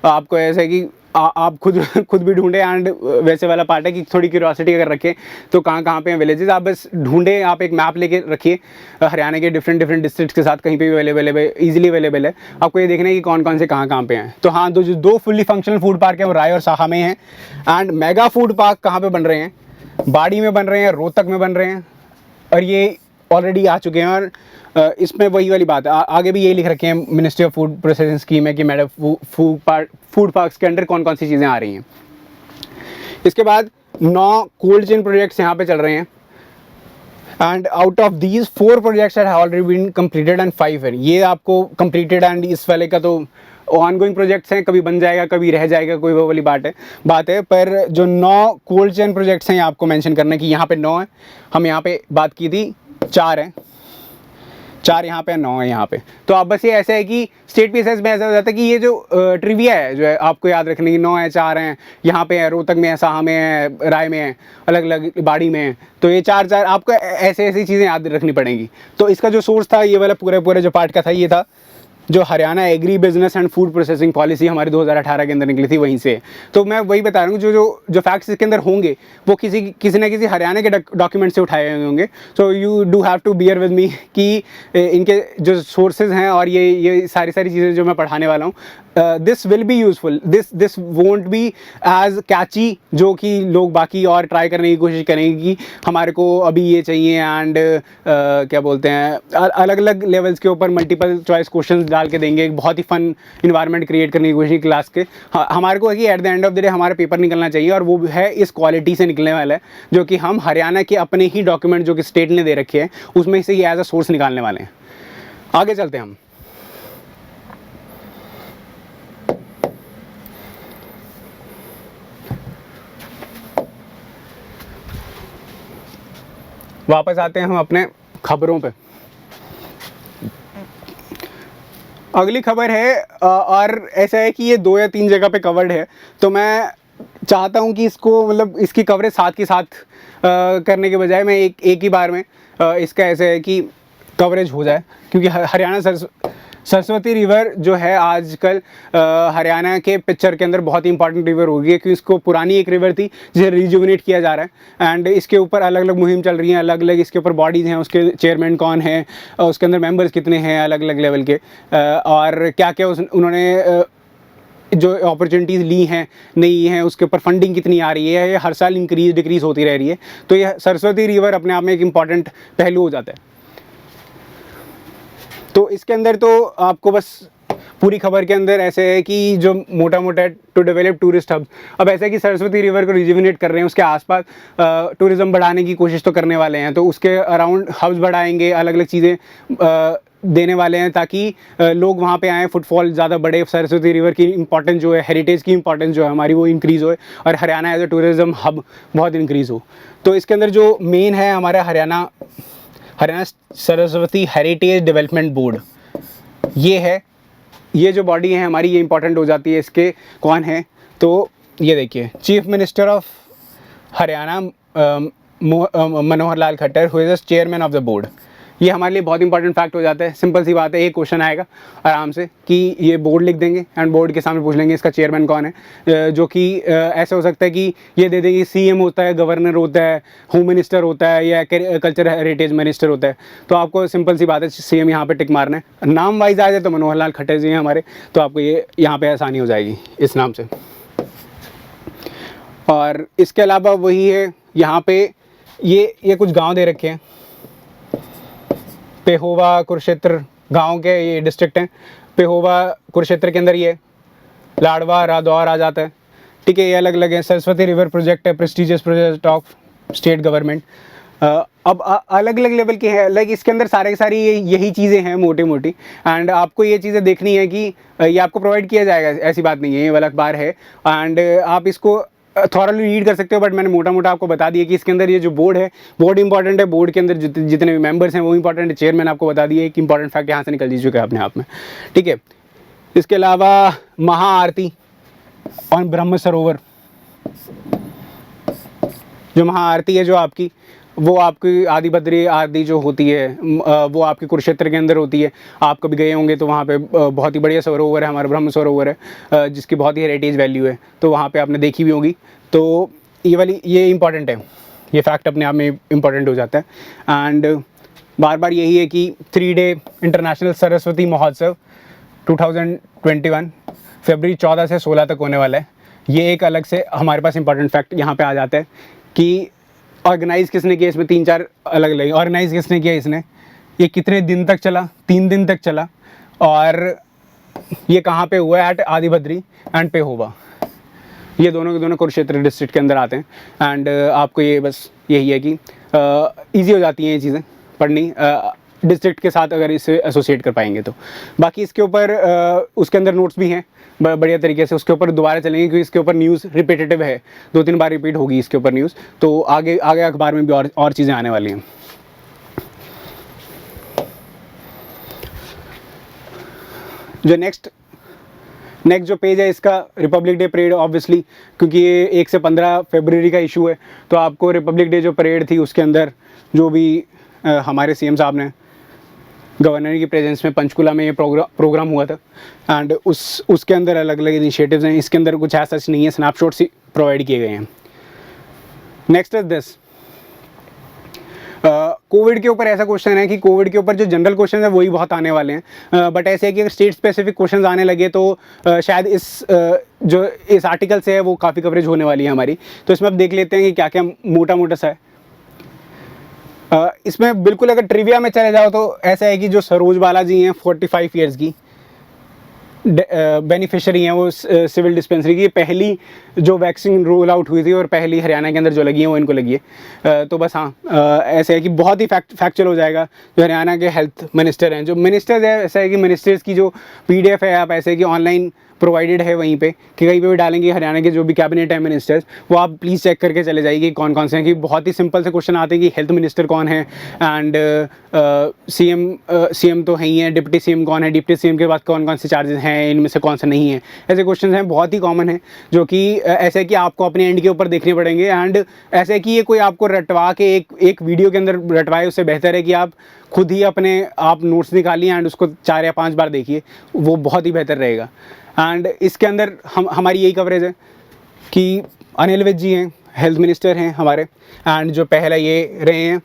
आपको ऐसा है कि आप खुद भी ढूंढे, एंड वैसे वाला पार्ट है कि थोड़ी क्यूरियोसिटी अगर रखें तो कहाँ पे हैं विलेजेस, आप बस ढूंढे, आप एक मैप लेके रखिए हरियाणा के डिफरेंट डिस्ट्रिक्ट्स के साथ, कहीं पे भी अवेलेबल है, ईजिली अवेलेबल है। आपको ये देखना है कि कौन कौन से कहाँ पे हैं। तो हाँ, जो 2 फुल्ली फंक्शनल फूड पार्क हैं वो राय और साहा में हैं। एंड मेगा फूड पार्क कहाँ पे बन रहे हैं? बाड़ी में बन रहे हैं, रोहतक में बन रहे हैं, और ये ऑलरेडी आ चुके हैं। और इसमें वही वाली बात है, आगे भी यही लिख रखे हैं, ministry of food processing scheme है कि मैडम फूड पार्क्स के अंडर कौन कौन सी चीज़ें आ रही हैं। इसके बाद 9 कोल्ड चेन प्रोजेक्ट्स यहाँ पे चल रहे हैं, and out of these 4 projects have already been completed and 5 है ये आपको कंप्लीटेड, एंड इस वाले का तो ऑनगोइंग प्रोजेक्ट्स हैं, कभी बन जाएगा कभी रह जाएगा, कोई वो वाली बात है। पर जो 9 कोल्ड चेन प्रोजेक्ट्स हैं, आपको मेंशन करना है कि यहाँ पे 9 है। हम यहाँ पे बात की थी 4 हैं, 4 यहाँ पे, 9 है यहाँ पे। तो आप बस ये ऐसा है कि स्टेट पीसेस में ऐसा हो जाता है कि ये जो ट्रिविया है जो है आपको याद रखने की, 9 है, 4 हैं, यहाँ पे है, रोहतक में है, साहा में है, राय में है, अलग अलग बाड़ी में है। तो ये 4 आपको ऐसी चीज़ें याद रखनी पड़ेंगी। तो इसका जो सोर्स था, ये वाला पूरे जो पार्ट का था, ये था जो Haryana agri business and food processing policy हमारी 2018 के अंदर निकली थी, वहीं से। तो मैं वही बता रहा हूँ, जो फैक्ट्स इसके अंदर होंगे वो किसी न किसी हरियाणा के डॉक्यूमेंट से उठाए हुए होंगे। So you do have to bear with me कि इनके जो सोर्सेज हैं और ये सारी चीज़ें जो मैं पढ़ाने वाला हूँ, this will be useful, this won't be as catchy, जो कि लोग बाकी और ट्राई करने की कोशिश करेंगे कि हमारे को अभी ये चाहिए, एंड क्या बोलते हैं, अलग अलग लेवल्स के ऊपर मल्टीपल चॉइस क्वेश्चन डाल के देंगे, एक बहुत ही फन इन्वायरमेंट क्रिएट करने की कोशिश क्लास के। हमारे को है कि at the end of the day हमारा पेपर निकलना चाहिए, और वो है इस क्वालिटी से निकलने वाला है, जो कि हम हरियाणा के अपने ही डॉक्यूमेंट जो कि स्टेट ने दे रखे हैं उसमें से ये एज अ सोर्स निकालने वाले हैं। आगे चलते हैं हम। वापस आते हैं हम अपने खबरों पे। अगली खबर है और ऐसा है कि ये 2 या 3 जगह पे कवर्ड है, तो मैं चाहता हूँ कि इसको मतलब इसकी कवरेज साथ के साथ करने के बजाय मैं एक ही बार में इसका ऐसे है कि कवरेज हो जाए, क्योंकि हरियाणा सरस्वती रिवर जो है आजकल हरियाणा के पिक्चर के अंदर बहुत ही इंपॉर्टेंट रिवर हो गई है, क्योंकि इसको पुरानी एक रिवर थी जिसे रिजुविनेट किया जा रहा है एंड इसके ऊपर अलग अलग मुहिम चल रही हैं, अलग अलग इसके ऊपर बॉडीज़ हैं, उसके चेयरमैन कौन है, उसके अंदर मेंबर्स कितने हैं अलग अलग लेवल के, और क्या क्या उन्होंने जो अपॉर्चुनिटीज़ ली हैं नहीं हैं, उसके ऊपर फंडिंग कितनी आ रही है, ये हर साल इंक्रीज डिक्रीज होती रह रही है। तो ये सरस्वती रिवर अपने आप में एक इम्पॉर्टेंट पहलू हो जाता है। तो इसके अंदर तो आपको बस पूरी खबर के अंदर ऐसे है कि जो मोटा मोटा टू डेवलप टूरिस्ट हब्स, अब ऐसा है कि सरस्वती रिवर को रिजुविनेट कर रहे हैं, उसके आसपास टूरिज़्म बढ़ाने की कोशिश तो करने वाले हैं, तो उसके अराउंड हब्स बढ़ाएंगे, अलग अलग चीज़ें देने वाले हैं ताकि लोग वहाँ पे आएँ, फुटफॉल ज़्यादा बढ़े, सरस्वती रिवर की इंपॉर्टेंस जो है, हेरिटेज की इंपॉर्टेंस जो है हमारी वो इंक्रीज़ होए और Haryana as a tourism hub बहुत इंक्रीज़ हो। तो इसके अंदर जो मेन है हमारा Haryana Saraswati heritage development board, ये है, ये जो बॉडी है हमारी ये इंपॉर्टेंट हो जाती है। इसके कौन है, तो ये देखिए chief minister of Haryana Manohar Lal Khattar, who is chairman of the board. ये हमारे लिए बहुत इंपॉर्टेंट फैक्ट हो जाता है। सिंपल सी बात है, एक क्वेश्चन आएगा आराम से कि ये बोर्ड लिख देंगे एंड बोर्ड के सामने पूछ लेंगे इसका चेयरमैन कौन है, जो कि ऐसा हो सकता है कि ये दे देंगे सीएम होता है, गवर्नर होता है, होम मिनिस्टर होता है या कल्चर हेरिटेज मिनिस्टर होता है। तो आपको सिंपल सी बात है सीएम यहाँ पे टिक मारना है, नाम वाइज आ जाए तो मनोहर लाल खट्टर जी हैं हमारे, तो आपको ये यहाँ पे आसानी हो जाएगी इस नाम से। और इसके अलावा वही है यहाँ पे ये कुछ गाँव दे रखे हैं, पेहोवा कुरुक्षेत्र गांव के ये डिस्ट्रिक्ट हैं। पेहोवा कुरुक्षेत्र के अंदर ये लाडवा रादौर आ जाता है, ठीक है, ये अलग अलग है। सरस्वती रिवर प्रोजेक्ट है, prestigious project of state government. अब अलग अलग लेवल के हैं, लाइक इसके अंदर सारे सारी यही चीज़ें हैं मोटी मोटी, एंड आपको ये चीज़ें देखनी है कि ये आपको प्रोवाइड किया जाएगा, ऐसी बात नहीं है, ये वाला अखबार है एंड आप इसको थॉरली रीड कर सकते हो, बट मैंने मोटा मोटा आपको बता दिया कि इसके अंदर ये जो बोर्ड है, बोर्ड इंपॉर्टेंट है, बोर्ड के अंदर जितने भी मेंबर्स हैं वो इंपॉर्टेंट है, चेयरमैन आपको बता दिए, एक इंपॉर्टेंट फैक्ट यहाँ से निकल चुका है अपने आप में, ठीक है। इसके अलावा महाआरती और ब्रह्म सरोवर, जो महाआरती है जो आपकी, वो आपकी आदि बद्री आरती जो होती है वो आपके कुरुक्षेत्र के अंदर होती है। आप कभी गए होंगे तो वहाँ पे बहुत ही बढ़िया सरोवर है, हमारा ब्रह्म सरोवर है, जिसकी बहुत ही हेरिटेज वैल्यू है, तो वहाँ पे आपने देखी भी होगी। तो ये इंपॉर्टेंट है, ये फैक्ट अपने आप में इम्पॉर्टेंट हो जाता है। एंड बार बार यही है कि 3 डे इंटरनेशनल सरस्वती महोत्सव 2021 फरवरी 14 से 16 तक होने वाला है। ये एक अलग से हमारे पास इंपॉर्टेंट फैक्ट यहाँ पे आ जाता है कि ऑर्गेनाइज़ किसने किया, इसमें 3-4 अलग अलग ऑर्गेनाइज़ किसने किया, इसने ये कितने दिन तक चला, 3 दिन तक चला, और ये कहाँ पे हुआ है, एट आदि बद्री एंड पेहोवा, ये दोनों के दोनों कुरुक्षेत्र डिस्ट्रिक्ट के अंदर आते हैं। एंड आपको ये बस यही है कि ईजी हो जाती हैं ये चीज़ें पढ़नी डिस्ट्रिक्ट के साथ अगर इसे एसोसिएट कर पाएंगे तो। बाकी इसके ऊपर उसके अंदर नोट्स भी हैं बढ़िया तरीके से, उसके ऊपर दोबारा चलेंगे क्योंकि इसके ऊपर न्यूज़ रिपीटेटिव है, 2-3 बार रिपीट होगी इसके ऊपर न्यूज़, तो आगे आगे अखबार में भी और चीज़ें आने वाली हैं। जो नेक्स्ट जो पेज है इसका रिपब्लिक डे परेड, ऑब्वियसली क्योंकि ये 1 से 15 फरवरी का इशू है, तो आपको रिपब्लिक डे जो परेड थी उसके अंदर जो भी हमारे सीएम साहब ने गवर्नर की प्रेजेंस में पंचकुला में ये प्रोग्राम हुआ था, एंड उसके अंदर अलग अलग इनिशिएटिव्स हैं। इसके अंदर कुछ ऐसा नहीं है, स्नैपशॉट्स ही प्रोवाइड किए गए हैं। नेक्स्ट इज दिस, कोविड के ऊपर ऐसा क्वेश्चन है कि कोविड के ऊपर जो जनरल क्वेश्चन है वही बहुत आने वाले हैं, बट ऐसे है कि अगर स्टेट स्पेसिफिक क्वेश्चन आने लगे तो शायद जो इस आर्टिकल से है वो काफ़ी कवरेज होने वाली है हमारी। तो इसमें अब देख लेते हैं कि क्या क्या मोटा मोटा सा है। इसमें बिल्कुल अगर ट्रिविया में चले जाओ तो ऐसा है कि जो सरोज बालाजी हैं 45 ईयर्स की बेनिफिशियरी हैं, वो सिविल डिस्पेंसरी की पहली जो वैक्सीन रोल आउट हुई थी और पहली हरियाणा के अंदर जो लगी है वो इनको लगी है। तो बस हाँ, ऐसे है कि बहुत ही फैक्चुअल हो जाएगा। जो हरियाणा के हेल्थ मिनिस्टर हैं, जो मिनिस्टर्स है, ऐसा है कि मिनिस्टर्स की जो PDF है आप ऐसे है कि ऑनलाइन प्रोवाइडेड है वहीं पे, कि कहीं पे भी डालेंगे हरियाणा के जो भी कैबिनेट है मिनिस्टर्स, वो आप प्लीज़ चेक करके चले जाइए कि कौन कौन से हैं। कि बहुत ही सिंपल से क्वेश्चन आते हैं कि हेल्थ मिनिस्टर कौन है, एंड सीएम तो है ही है, डिप्टी सीएम कौन है, डिप्टी सीएम के बाद कौन कौन से चार्जेस हैं, इनमें से कौन सा नहीं है। ऐसे क्वेश्चन हैं, बहुत ही कॉमन है, जो कि ऐसे कि आपको अपने एंड के ऊपर देखने पड़ेंगे। एंड ऐसे कि ये कोई आपको रटवा के एक वीडियो के अंदर रटवाए, उससे बेहतर है कि आप खुद ही अपने आप नोट्स निकालिए एंड उसको 4 या 5 बार देखिए, वो बहुत ही बेहतर रहेगा। एंड इसके अंदर हमारी यही कवरेज है कि अनिल विज जी हैं, हेल्थ मिनिस्टर हैं हमारे, एंड जो पहला ये रहे हैं।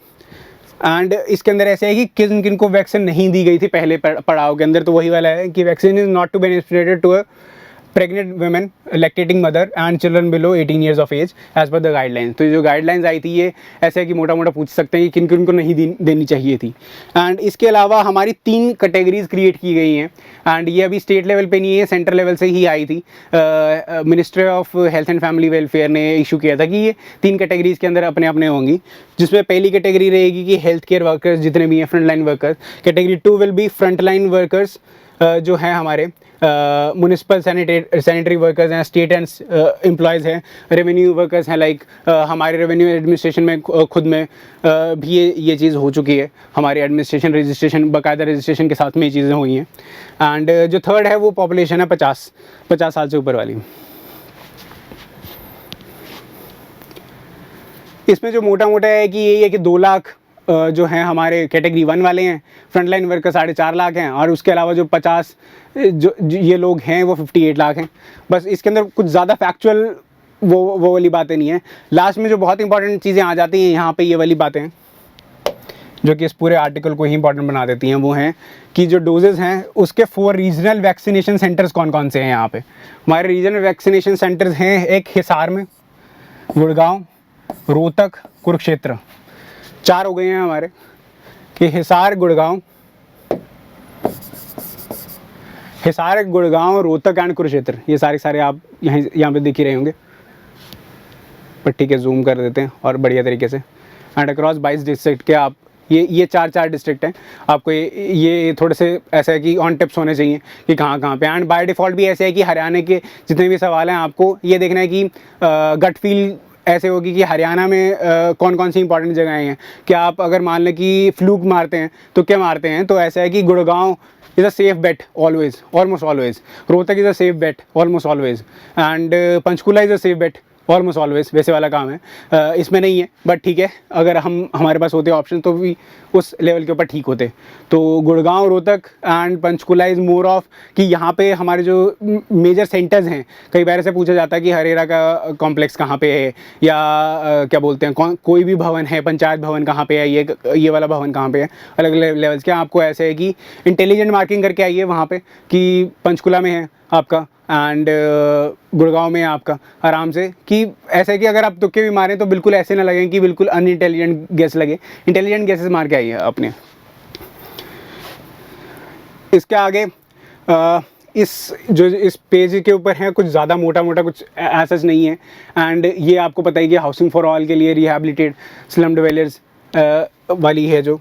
एंड इसके अंदर ऐसे है कि किन किन को वैक्सीन नहीं दी गई थी पहले पड़ाव के अंदर, तो वही वाला है कि vaccine is not to be administered to a pregnant women, lactating mother and children below 18 years of age as per the guidelines. तो जो गाइडलाइंस आई थी ये ऐसे है कि मोटा मोटा पूछ सकते हैं कि किन किन को नहीं देनी चाहिए थी। एंड इसके अलावा हमारी 3 कैटेगरीज क्रिएट की गई हैं, एंड ये अभी स्टेट लेवल पे नहीं है, सेंट्रल लेवल से ही आई थी। Ministry of health and family welfare ने इशू किया था कि ये 3 कैटेगरीज के अंदर अपने अपने होंगी, जिसमें पहली कैटेगरी रहेगी कि हेल्थ केयर वर्कर्स जितने भी हैं, front line workers. Category 2 will be front line workers जो हैं हमारे म्यूनिसिपल सैनिटरी वर्कर्स हैं, स्टेट एंड एम्प्लॉयज़ हैं, रेवेन्यू वर्कर्स हैं, लाइक हमारे रेवेन्यू एडमिनिस्ट्रेशन में खुद में भी ये चीज़ हो चुकी है, हमारे एडमिनिस्ट्रेशन रजिस्ट्रेशन बाकायदा रजिस्ट्रेशन के साथ में ये चीज़ें हुई हैं। एंड जो थर्ड है वो पॉपुलेशन है 50 साल से ऊपर वाली। इसमें जो मोटा मोटा है कि यही है कि 2 लाख जो हैं हमारे कैटेगरी 1 वाले हैं, फ्रंट लाइन वर्कर 4.5 लाख हैं, और उसके अलावा जो 50 जो ये लोग हैं वो 58 लाख हैं। बस इसके अंदर कुछ ज़्यादा फैक्चुअल वो वाली बातें नहीं है। लास्ट में जो बहुत इंपॉर्टेंट चीज़ें आ जाती हैं यहाँ पे, ये वाली बातें जो कि इस पूरे आर्टिकल को ही इंपॉर्टेंट बना देती हैं, वो हैं कि जो डोजेज़ हैं उसके 4 रीजनल वैक्सीनेशन सेंटर्स कौन कौन से हैं यहाँ पे। हमारे रीजनल वैक्सीनेशन सेंटर्स हैं, एक हिसार में, गुड़गांव, रोहतक, कुरुक्षेत्र। 4 हो गए हैं हमारे कि हिसार, गुड़गांव, रोहतक एंड कुरुक्षेत्र। ये सारे आप यहाँ पे दिख ही रहे होंगे, पर ठीक है जूम कर देते हैं और बढ़िया तरीके से। एंड अक्रॉस 22 डिस्ट्रिक्ट के आप ये 4 डिस्ट्रिक्ट हैं। आपको ये थोड़े से ऐसा है कि ऑन टिप्स होने चाहिए कि कहाँ पे। एंड बाय डिफ़ॉल्ट भी ऐसे है कि हरियाणा के जितने भी सवाल हैं आपको ये देखना है कि गट फील ऐसे होगी कि हरियाणा में कौन कौन सी इंपॉर्टेंट जगहें हैं। कि आप अगर मान लें कि फ्लूक मारते हैं तो क्या मारते हैं, तो ऐसा है कि Gurgaon is a safe bet always, almost always. Rohtak is a safe bet almost always, and Panchkula is a safe bet almost always. वैसे वाला काम है, इसमें नहीं है, बट ठीक है, अगर हमारे पास होते ऑप्शन तो भी उस लेवल के ऊपर ठीक होते। तो Gurgaon, Rohtak and Panchkula is more of कि यहाँ पे हमारे जो मेजर सेंटर्स हैं। कई बार ऐसे पूछा जाता है कि हरेरा का कॉम्प्लेक्स कहाँ पे है, या क्या बोलते हैं कोई भी भवन है, पंचायत भवन कहाँ पे है, ये वाला भवन कहाँ पे है, अलग अलग लेवल्स के। आपको ऐसे है कि इंटेलिजेंट मार्किंग करके आइए वहाँ पे कि पंचकुला में है आपका एंड गुड़गांव में आपका, आराम से। कि ऐसे कि अगर आप तुक्के भी मारें तो बिल्कुल ऐसे ना लगें कि बिल्कुल अनइंटेलिजेंट गेस लगे, इंटेलिजेंट गेसेस मार के आइए अपने। इसके आगे इस पेज के ऊपर है कुछ ज़्यादा मोटा कुछ ऐसा नहीं है। एंड ये आपको पता है कि हाउसिंग फॉर ऑल के लिए रिहैबिलिटेट स्लम डिवेलर्स वाली है जो,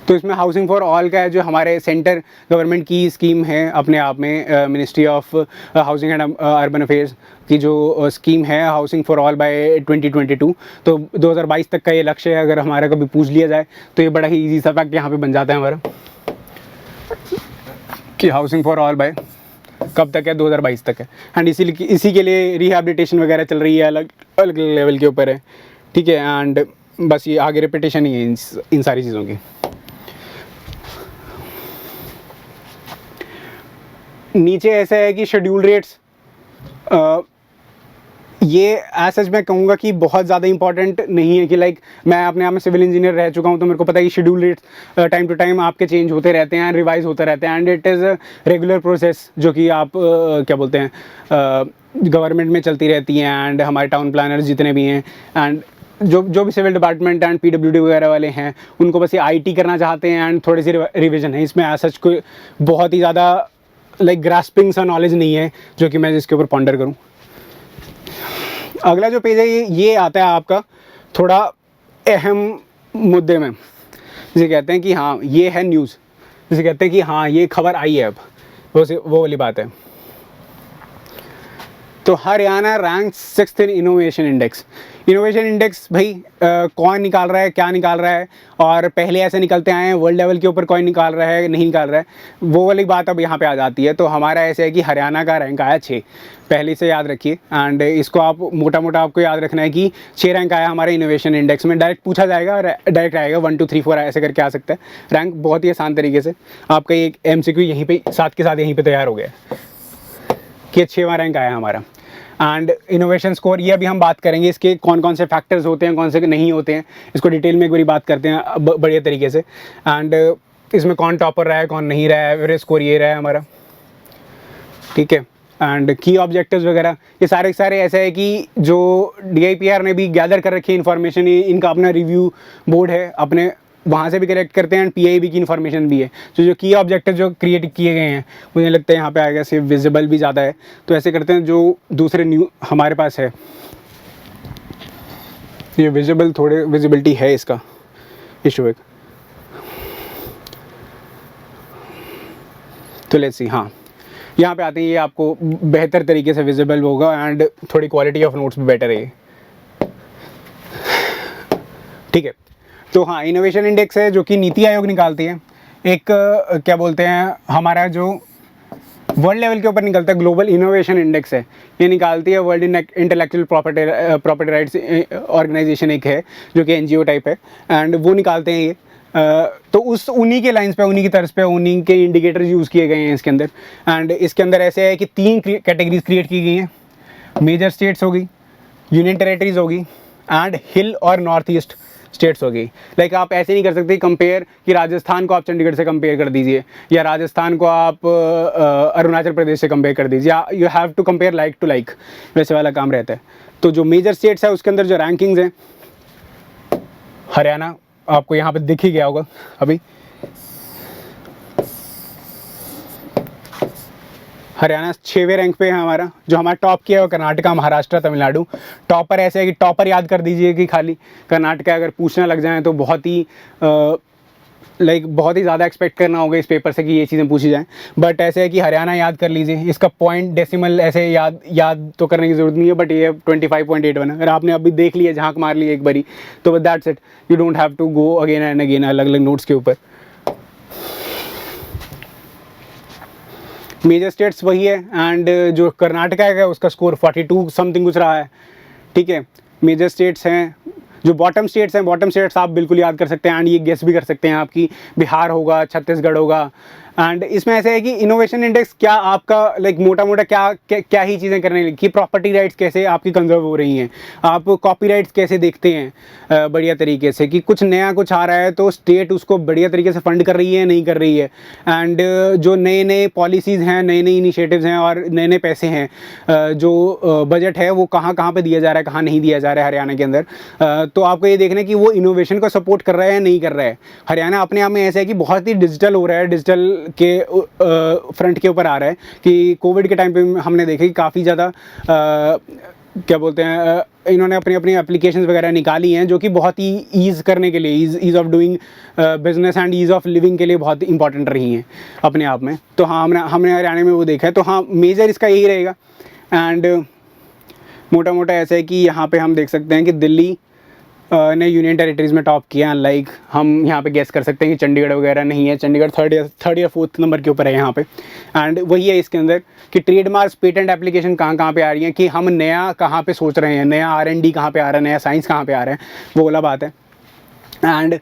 तो इसमें हाउसिंग फॉर ऑल का है जो हमारे सेंटर गवर्नमेंट की स्कीम है अपने आप में, ministry of housing and urban affairs की जो स्कीम है हाउसिंग फॉर ऑल बाय 2022। तो 2022 तक का ये लक्ष्य है। अगर हमारा कभी पूछ लिया जाए तो ये बड़ा ही ईजी सा फैक्ट यहाँ पे बन जाता है हमारा कि हाउसिंग फॉर ऑल बाय कब तक है, 2022 तक है। एंड इसी के लिए रिहैबिलिटेशन वगैरह चल रही है, अलग अलग लेवल के ऊपर है, ठीक है। एंड बस ये आगे रिपीटेशन ही है इन सारी चीज़ों की। नीचे ऐसा है कि शेड्यूल रेट्स, ये सच मैं कहूँगा कि बहुत ज़्यादा इंपॉर्टेंट नहीं है। कि लाइक मैं अपने आप में सिविल इंजीनियर रह चुका हूँ, तो मेरे को पता है कि schedule rates time to time आपके चेंज होते रहते हैं, रिवाइज होते रहते हैं। And it is a regular process जो कि आप क्या बोलते हैं गवर्नमेंट में चलती रहती हैं। एंड हमारे टाउन प्लानर्स जितने भी हैं एंड जो भी सिविल डिपार्टमेंट एंड PWD वगैरह वाले हैं, उनको बस ये IT करना चाहते हैं एंड थोड़ी सी रिविजन है। इसमें सच कोई बहुत ही ज़्यादा लाइक ग्रास्पिंग सा नॉलेज नहीं है जो कि मैं जिसके ऊपर पॉन्डर करूं। अगला जो पेज है ये आता है आपका थोड़ा अहम मुद्दे में, जिसे कहते हैं कि हाँ ये है न्यूज़। जिसे कहते हैं कि हाँ ये खबर आई है अब, वो वाली बात है। तो Haryana rank 6th in innovation index. Innovation index भाई कौन निकाल रहा है, क्या निकाल रहा है, और पहले ऐसे निकलते आए हैं, वर्ल्ड लेवल के ऊपर कौन निकाल रहा है नहीं निकाल रहा है, वो वाली बात अब यहाँ पे आ जाती है। तो हमारा ऐसे है कि हरियाणा का रैंक आया 6, पहले से याद रखिए। एंड इसको आप मोटा मोटा आपको याद रखना है कि 6 रैंक आया हमारे इनोवेशन इंडेक्स में। डायरेक्ट पूछा जाएगा, डायरेक्ट आएगा 1 2 3 4 ऐसे करके आ सकता है रैंक, बहुत ही आसान तरीके से। आपका एक MCQ यहीं पर साथ के साथ यहीं पर तैयार हो गया कि 6वां रैंक आया हमारा। एंड इनोवेशन स्कोर, ये अभी हम बात करेंगे इसके कौन कौन से फैक्टर्स होते हैं, कौन से नहीं होते हैं, इसको डिटेल में एक बारी बात करते हैं बढ़िया तरीके से। एंड इसमें कौन टॉपर रहा है, कौन नहीं रहा है, एवरेज स्कोर ये रहा है हमारा, ठीक है। एंड की ऑब्जेक्टिव्स वगैरह ये सारे ऐसे है कि जो DIPR ने भी गैदर कर रखी है इन्फॉर्मेशन, इनका अपना रिव्यू बोर्ड है, अपने वहाँ से भी कलेक्ट करते हैं। एंड PIB की इन्फॉर्मेशन भी है। तो जो की ऑब्जेक्टिव जो क्रिएट किए गए हैं, मुझे लगता है यहाँ पे आएगा सिर्फ विजिबल भी ज़्यादा है, तो ऐसे करते हैं। जो दूसरे न्यू हमारे पास है, ये विजिबल, थोड़े विजिबिलिटी है इसका इशू एक, तो लेट्स सी। हाँ, यहाँ पे आते हैं, ये आपको बेहतर तरीके से विजिबल होगा एंड थोड़ी क्वालिटी ऑफ नोट्स भी बेटर है, ठीक है। तो हाँ, इनोवेशन इंडेक्स है जो कि नीति आयोग निकालती है। एक क्या बोलते हैं, हमारा जो वर्ल्ड लेवल के ऊपर निकलता है ग्लोबल इनोवेशन इंडेक्स है, ये निकालती है world intellectual property rights organisation, एक है जो कि NGO टाइप है, एंड वो निकालते हैं ये। तो उन्हीं के लाइंस पे, उन्हीं की तर्ज पे, उन्हीं के इंडिकेटर्स यूज़ किए गए हैं इसके अंदर। एंड इसके अंदर ऐसे है कि 3 कैटेगरीज क्रिएट की गई हैं। मेजर स्टेट्स होगी, यूनियन टेरेटरीज होगी, एंड हिल और नॉर्थ ईस्ट स्टेट्स होगी। लाइक आप ऐसे नहीं कर सकते कंपेयर कि राजस्थान को आप चंडीगढ़ से कंपेयर कर दीजिए, या राजस्थान को आप अरुणाचल प्रदेश से कंपेयर कर दीजिए, या you have to compare like to like, वैसे वाला काम रहता है। तो जो मेजर स्टेट्स है उसके अंदर जो रैंकिंग्स हैं, हरियाणा आपको यहाँ पे दिख ही गया होगा अभी, हरियाणा 6वें रैंक पे है हमारा। जो हमारा टॉप किया है वो कर्नाटका, महाराष्ट्र, तमिलनाडु। टॉपर ऐसे है कि टॉपर याद कर दीजिए कि खाली कर्नाटका अगर पूछना लग जाए तो बहुत ही बहुत ही ज़्यादा एक्सपेक्ट करना होगा इस पेपर से कि ये चीज़ें पूछी जाएँ। बट ऐसे है कि हरियाणा याद कर लीजिए, इसका पॉइंट डेसिमल ऐसे याद तो करने की ज़रूरत नहीं है, बट ये 25.81। अगर आपने अभी देख लिया, झांक मार ली एक बारी, तो that's it, you don't have to go again and again अलग अलग नोट्स के ऊपर। मेजर स्टेट्स वही है, एंड जो कर्नाटका है उसका स्कोर 42 समथिंग कुछ रहा है, ठीक है। मेजर स्टेट्स हैं, जो बॉटम स्टेट्स आप बिल्कुल याद कर सकते हैं, एंड ये गेस भी कर सकते हैं आपकी बिहार होगा, छत्तीसगढ़ होगा। एंड इसमें ऐसे है कि इनोवेशन इंडेक्स क्या आपका मोटा मोटा क्या ही चीज़ें करने लगी कि प्रॉपर्टी राइट्स कैसे आपकी कंजर्व हो रही हैं, आप कॉपी राइट्स कैसे देखते हैं बढ़िया तरीके से, कि कुछ नया कुछ आ रहा है तो स्टेट उसको बढ़िया तरीके से फंड कर रही है नहीं कर रही है। एंड जो नए पॉलिसीज़ हैं, नए इनिशिएटिव्स हैं और नए पैसे हैं, जो बजट है वो कहाँ पर दिया जा रहा है, कहाँ नहीं दिया जा रहा है हरियाणा के अंदर। तो आपको ये देखना है कि वो इनोवेशन को सपोर्ट कर रहा है या नहीं कर रहा है। हरियाणा अपने आप में ऐसा है कि बहुत ही डिजिटल हो रहा है, डिजिटल के फ्रंट के ऊपर आ रहा है। कि कोविड के टाइम पे हमने देखा कि काफ़ी ज़्यादा क्या बोलते हैं, इन्होंने अपनी एप्लीकेशंस वगैरह निकाली हैं जो कि बहुत ही ईज़ करने के लिए, ease of doing business and ease of living के लिए बहुत इंपॉर्टेंट रही हैं अपने आप में। तो हाँ, हमने हरियाणा में वो देखा है। तो हाँ, मेजर इसका यही रहेगा। एंड मोटा मोटा ऐसा है कि यहाँ पे हम देख सकते हैं कि दिल्ली ने यूनियन टेरिटरीज़ में टॉप किया। लाइक हम यहाँ पे गेस कर सकते हैं कि चंडीगढ़ वगैरह नहीं है, चंडीगढ़ थर्ड या फोर्थ नंबर के ऊपर है यहाँ पे। एंड वही है इसके अंदर कि ट्रेडमार्क्स, पेटेंट एप्लीकेशन कहाँ पे आ रही हैं, कि हम नया कहाँ पे सोच रहे हैं, नया R&D कहाँ पे आ रहा है, नया साइंस कहाँ पे आ रहा है, वो वाला बात है। एंड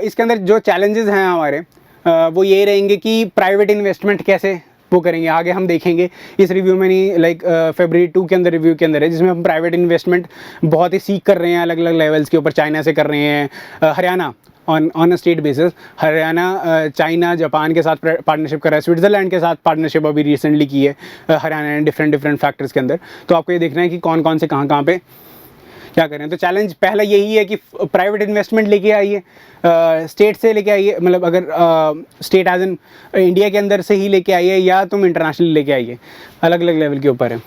इसके अंदर जो चैलेंजेस हैं हमारे वो ये रहेंगे कि प्राइवेट इन्वेस्टमेंट कैसे वो करेंगे, आगे हम देखेंगे इस रिव्यू में नहीं। लाइक February 2 के अंदर रिव्यू के अंदर है, जिसमें हम प्राइवेट इन्वेस्टमेंट बहुत ही सीख कर रहे हैं अलग अलग लेवल्स के ऊपर। चाइना से कर रहे हैं, Haryana on a state basis, Haryana China Japan के साथ पार्टनरशिप कर रहा है, स्विट्ज़रलैंड के साथ पार्टनरशिप अभी रिसेंटली की है हरियाणा ने डिफरेंट फैक्टर्स के अंदर। तो आपको ये देखना है कि कौन कौन से कहाँ पे क्या करें। तो चैलेंज पहला यही है कि प्राइवेट इन्वेस्टमेंट लेके आइए, स्टेट से लेके आइए, मतलब अगर स्टेट एज एन इंडिया के अंदर से ही लेके आइए, या तुम इंटरनेशनली लेके आइए, अलग अलग लेवल के ऊपर है।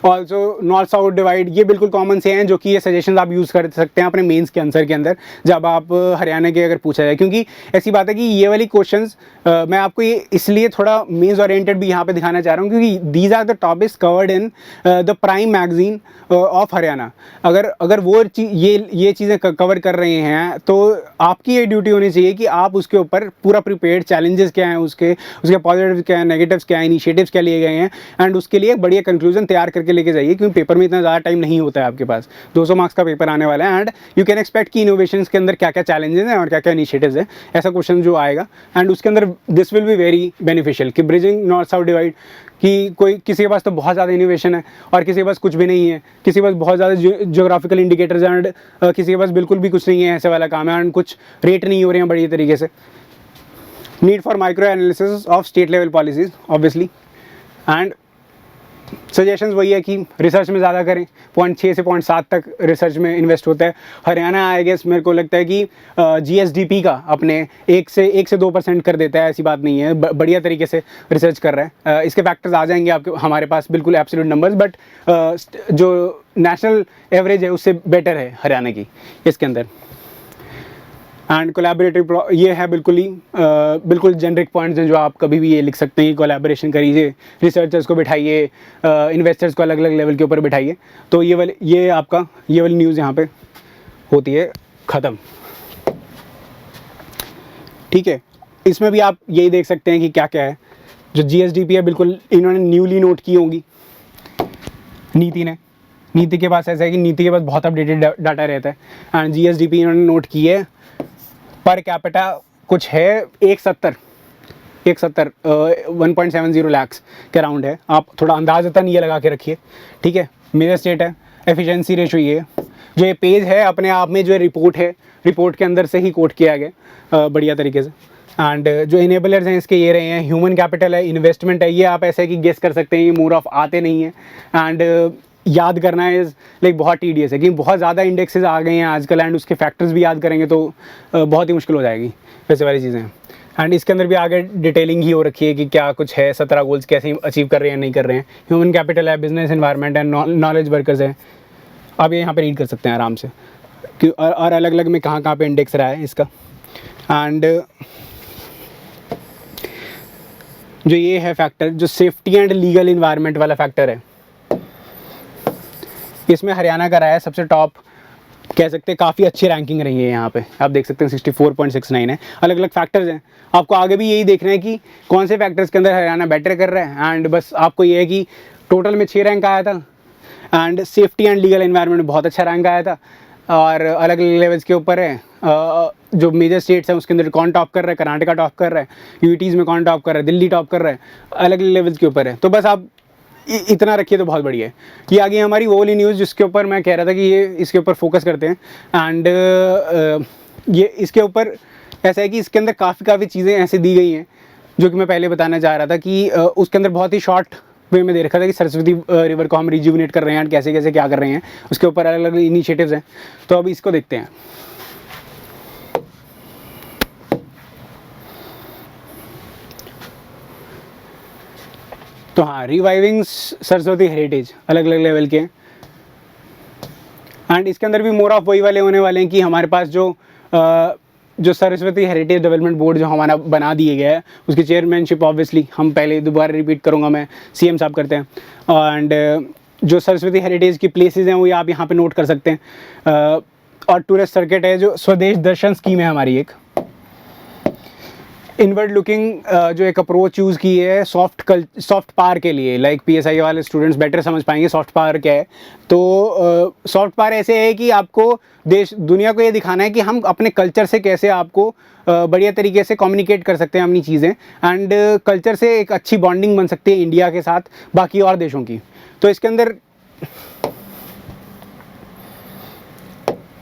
ऑल्सो नॉर्थ साउथ डिवाइड, ये बिल्कुल कॉमन से हैं जो कि ये सजेशंस आप यूज़ कर सकते हैं अपने मेंस के आंसर के अंदर जब आप हरियाणा के अगर पूछा जाए। क्योंकि ऐसी बात है कि ये वाली क्वेश्चंस मैं आपको ये इसलिए थोड़ा मेंस ओरिएंटेड भी यहाँ पे दिखाना चाह रहा हूँ क्योंकि these are the topics covered in the prime magazine of Haryana. अगर वो ये चीज़ें कवर कर रहे हैं तो आपकी ये ड्यूटी होनी चाहिए कि आप उसके ऊपर पूरा प्रिपेयर्ड, चैलेंजेस क्या हैं उसके पॉजिटिव क्या है, नेगेटिव्स क्या है, इनिशिएटिव्स क्या लिए गए हैं, एंड उसके लिए एक बढ़िया कंक्लूजन तैयार करके लेके जाइए। क्योंकि पेपर में इतना ज़्यादा टाइम नहीं होता है आपके पास, 200 मार्क्स का पेपर आने वाला है एंड यू कैन एक्सपेक्ट कि इनोवेशंस के अंदर क्या क्या चैलेंजेस हैं और क्या क्या इनिशिएटिव्स हैं, ऐसा क्वेश्चन जो आएगा। एंड उसके अंदर this will be very beneficial कि ब्रिजिंग नॉर्थ साउथ डिवाइड, कि कोई किसी के पास तो बहुत ज़्यादा इनोवेशन है और किसी के पास कुछ भी नहीं है, किसी के पास बहुत ज़्यादा ज्योग्राफिकल इंडिकेटर्स एंड किसी के पास बिल्कुल भी कुछ नहीं है, ऐसे वाला काम है एंड कुछ रेट नहीं हो रहे हैं बढ़िया तरीके से। Need for micro analysis of state level policies obviously, and suggestions वही है कि रिसर्च में ज़्यादा करें, 0.6 से 0.7 तक रिसर्च में इन्वेस्ट होता है। हरियाणा आई गेस मेरे को लगता है कि GSDP का अपने 1 से 2% कर देता है, ऐसी बात नहीं है, बढ़िया तरीके से रिसर्च कर रहा है। इसके फैक्टर्स आ जाएंगे आपके हमारे पास बिल्कुल एब्सोल्यूट नंबर्स, बट जो नेशनल एवरेज है उससे बेटर है हरियाणा की इसके अंदर। एंड कोलैबोरेटिव ये है बिल्कुल जेनरिक पॉइंट्स हैं जो आप कभी भी ये लिख सकते हैं कि कोलैबोरेशन करिए, रिसर्चर्स को बिठाइए, इन्वेस्टर्स को अलग अलग लेवल के ऊपर बिठाइए। तो ये वाली न्यूज़ यहाँ पे होती है ख़त्म। ठीक है, इसमें भी आप यही देख सकते हैं कि क्या क्या है। जो GSDP है बिल्कुल इन्होंने न्यूली नोट की होंगी नीति के पास ऐसा है कि नीति के पास बहुत अपडेटेड डाटा रहता है एंड GSDP इन्होंने नोट की है। पर कैपिटा कुछ है 170 1.70 लाख के अराउंड है। आप थोड़ा अंदाज़तन ये लगा के रखिए, ठीक है। मेजर स्टेट है, एफिशिएंसी रेशो ये जो ये पेज है अपने आप में जो रिपोर्ट के अंदर से ही कोट किया गया बढ़िया तरीके से। एंड जो इनेबलर्स हैं इसके ये रहे हैं, ह्यूमन कैपिटल है, इन्वेस्टमेंट है, ये आप ऐसे कि गेस कर सकते हैं, ये मोर ऑफ आते नहीं हैं एंड याद करना इज़ लाइक बहुत टीडियस है क्योंकि बहुत ज़्यादा इंडेक्सेस आ गए हैं आजकल एंड उसके फैक्टर्स भी याद करेंगे तो बहुत ही मुश्किल हो जाएगी वैसे वाली चीज़ें। एंड इसके अंदर भी आगे डिटेलिंग ही हो रखी है कि क्या कुछ है, 17 गोल्स कैसे अचीव कर रहे हैं नहीं कर रहे हैं। ह्यूमन कैपिटल है, बिजनेस एनवायरनमेंट है, नॉलेज वर्कर्स है, आप ये यहाँ पे रीड कर सकते हैं आराम से कि और अलग अलग में कहाँ पे इंडेक्स रहा है इसका। एंड जो ये है फैक्टर, जो सेफ्टी एंड लीगल इन्वायरमेंट वाला फैक्टर है, इसमें हरियाणा का रहा है सबसे टॉप, कह सकते हैं काफ़ी अच्छी रैंकिंग रही है यहाँ पे। आप देख सकते हैं 64.69 है। अलग अलग फैक्टर्स हैं, आपको आगे भी यही देखना है कि कौन से फैक्टर्स के अंदर हरियाणा बेटर कर रहा है। एंड बस आपको ये है कि टोटल में 6 रैंक आया था and safety and legal environment में बहुत अच्छा रैंक आया था और अलग अलग लेवल्स के ऊपर है। जो मेजर स्टेट्स हैं उसके अंदर कौन टॉप कर रहा है, कर्नाटका टॉप कर रहा है, यूटीज़ में कौन टॉप कर रहा है, दिल्ली टॉप कर रहा है, अलग अलग लेवल्स के ऊपर है। तो बस आप इतना रखिए तो बहुत बढ़िया है। ये आगे हमारी वो वाली न्यूज़ जिसके ऊपर मैं कह रहा था कि ये इसके ऊपर फोकस करते हैं। एंड ये इसके ऊपर ऐसा है कि इसके अंदर काफ़ी चीज़ें ऐसे दी गई हैं जो कि मैं पहले बताना चाह रहा था कि उसके अंदर बहुत ही शॉर्ट वे में दे रखा था कि सरस्वती रिवर को हम रिजुविनेट कर रहे हैं एंड कैसे कैसे क्या कर रहे हैं, उसके ऊपर अलग अलग इनिशिएटिव्स हैं। तो अब इसको देखते हैं। तो हाँ, रिवाइविंग सरस्वती हेरिटेज अलग अलग लेवल के, एंड इसके अंदर भी मोर ऑफ वही वाले होने वाले हैं कि हमारे पास जो सरस्वती हेरिटेज डेवलपमेंट बोर्ड जो हमारा बना दिए गया है उसकी चेयरमैनशिप ऑब्वियसली हम पहले दोबारा रिपीट करूँगा मैं, CM साहब करते हैं। एंड जो सरस्वती हेरिटेज की प्लेसेस हैं वो आप यहाँ पे नोट कर सकते हैं। और टूरिस्ट सर्किट है, जो स्वदेश दर्शन स्कीम है हमारी एक इनवर्ड लुकिंग जो एक अप्रोच यूज़ की है सॉफ्ट पावर के लिए। लाइक PSI वाले स्टूडेंट्स बेटर समझ पाएंगे सॉफ्ट पावर क्या है। तो सॉफ्ट पावर ऐसे है कि आपको दुनिया को ये दिखाना है कि हम अपने कल्चर से कैसे आपको बढ़िया तरीके से कम्युनिकेट कर सकते हैं अपनी चीज़ें, एंड कल्चर से एक अच्छी बॉन्डिंग बन सकती है इंडिया के साथ बाकी और देशों की। तो इसके अंदर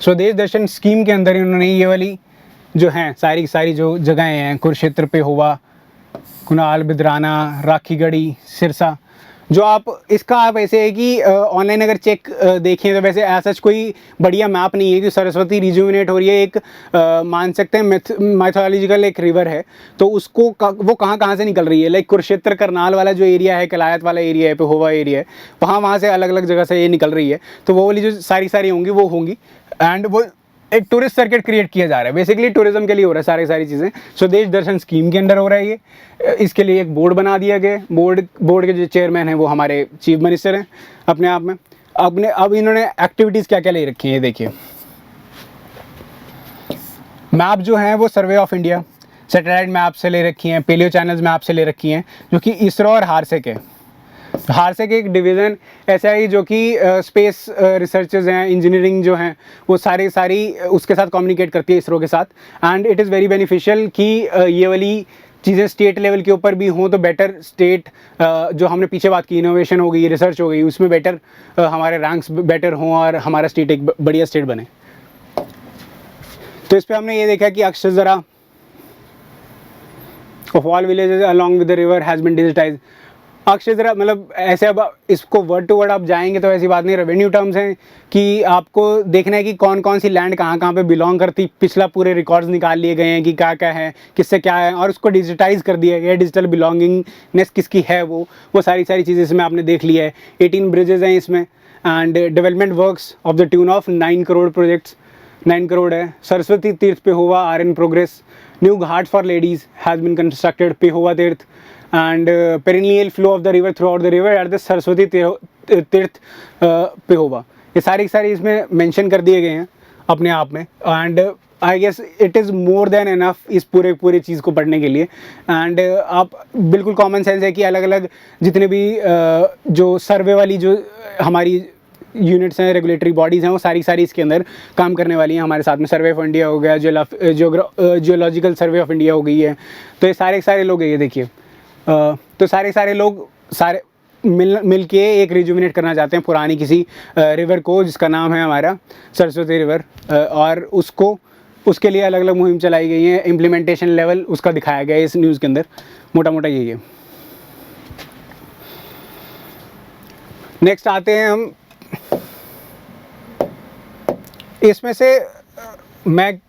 स्वदेश दर्शन स्कीम के अंदर इन्होंने ये वाली जो हैं सारी जो जगहें हैं, कुरुक्षेत्र पे हुआ, कुनाल, बिदराना, राखीगढ़ी, सिरसा, जो आप इसका आप ऐसे है कि ऑनलाइन अगर चेक देखें तो वैसे ऐसा कोई बढ़िया मैप नहीं है कि सरस्वती रिजुविनेट हो रही है। एक मान सकते हैं मैथोलॉजिकल एक रिवर है, तो उसको वो कहाँ कहाँ से निकल रही है, लाइक कुरुक्षेत्र करनाल वाला जो एरिया है, कलायत वाला एरिया है, पेहोवा एरिया है, वहाँ से अलग अलग जगह से ये निकल रही है। तो वो वाली जो सारी होंगी वो होंगी, एंड वो एक टूरिस्ट सर्किट क्रिएट किया जा रहा है, बेसिकली टूरिज्म के लिए हो रहा है सारी चीज़ें। स्वदेश दर्शन स्कीम के अंडर हो रहा है ये। इसके लिए एक बोर्ड बना दिया गया। बोर्ड के जो चेयरमैन हैं वो हमारे चीफ मिनिस्टर हैं अपने आप में। अब इन्होंने एक्टिविटीज़ क्या क्या ले रखी हैं, ये देखिए। मैप जो हैं वो survey of India satellite map से ले रखी हैं, पेलियो चैनल्स मैप से ले रखी हैं, जो कि इसरो और हारसेक है। हारसेक एक डिवीज़न ऐसा है जो कि स्पेस रिसर्चर्स हैं, इंजीनियरिंग जो हैं वो सारी उसके साथ कम्युनिकेट करती है, इसरो के साथ। And it is very beneficial कि ये वाली चीज़ें स्टेट लेवल के ऊपर भी हों, तो बेटर स्टेट जो हमने पीछे बात की, इनोवेशन हो गई, रिसर्च हो गई, उसमें बेटर हमारे रैंक्स बेटर हों और हमारा स्टेट एक बढ़िया स्टेट बने। तो इस पर हमने ये देखा कि अक्षरजरा of all villages along with the river has been digitise. अक्षरजरा मतलब ऐसे, अब इसको वर्ड टू वर्ड आप जाएंगे तो ऐसी बात नहीं, रेवेन्यू टर्म्स हैं कि आपको देखना है कि कौन कौन सी लैंड कहाँ कहाँ पे बिलोंग करती, पिछला पूरे रिकॉर्ड्स निकाल लिए गए हैं कि क्या क्या है, किससे क्या है, और उसको डिजिटाइज कर दिया गया है। डिजिटल बिलोंगिंगनेस किसकी है वो सारी चीज़ें इसमें आपने देख लिया है। 18 ब्रिजेज़ हैं इसमें, and development works of the tune of 9 crore projects, 9 crore है। Saraswati Tirth Pehowa are in progress. New ghat for ladies has been constructed, Pehowa Tirth. and perennial flow of the river throughout the river at the Saraswati Tirth Pehowa. ये सारी इसमें मेंशन कर दिए गए हैं अपने आप में। And I guess it is more than enough इस पूरे चीज़ को पढ़ने के लिए। एंड आप बिल्कुल कॉमन सेंस है कि अलग अलग जितने भी जो सर्वे वाली जो हमारी यूनिट्स हैं, रेगुलेटरी बॉडीज़ हैं, वो सारी इसके अंदर काम करने वाली हैं हमारे साथ में। सर्वे ऑफ इंडिया हो गया, जियोलॉजिकल सर्वे ऑफ इंडिया हो गई है। तो ये सारे लोग हैं, ये देखिए। तो सारे लोग मिल के एक रिजुविनेट करना चाहते हैं पुरानी किसी रिवर को, जिसका नाम है हमारा सरस्वती रिवर। और उसके लिए अलग अलग मुहिम चलाई गई है। इम्प्लीमेंटेशन लेवल उसका दिखाया गया है इस न्यूज़ के अंदर, मोटा यही है। नेक्स्ट आते हैं हम, इसमें से मैं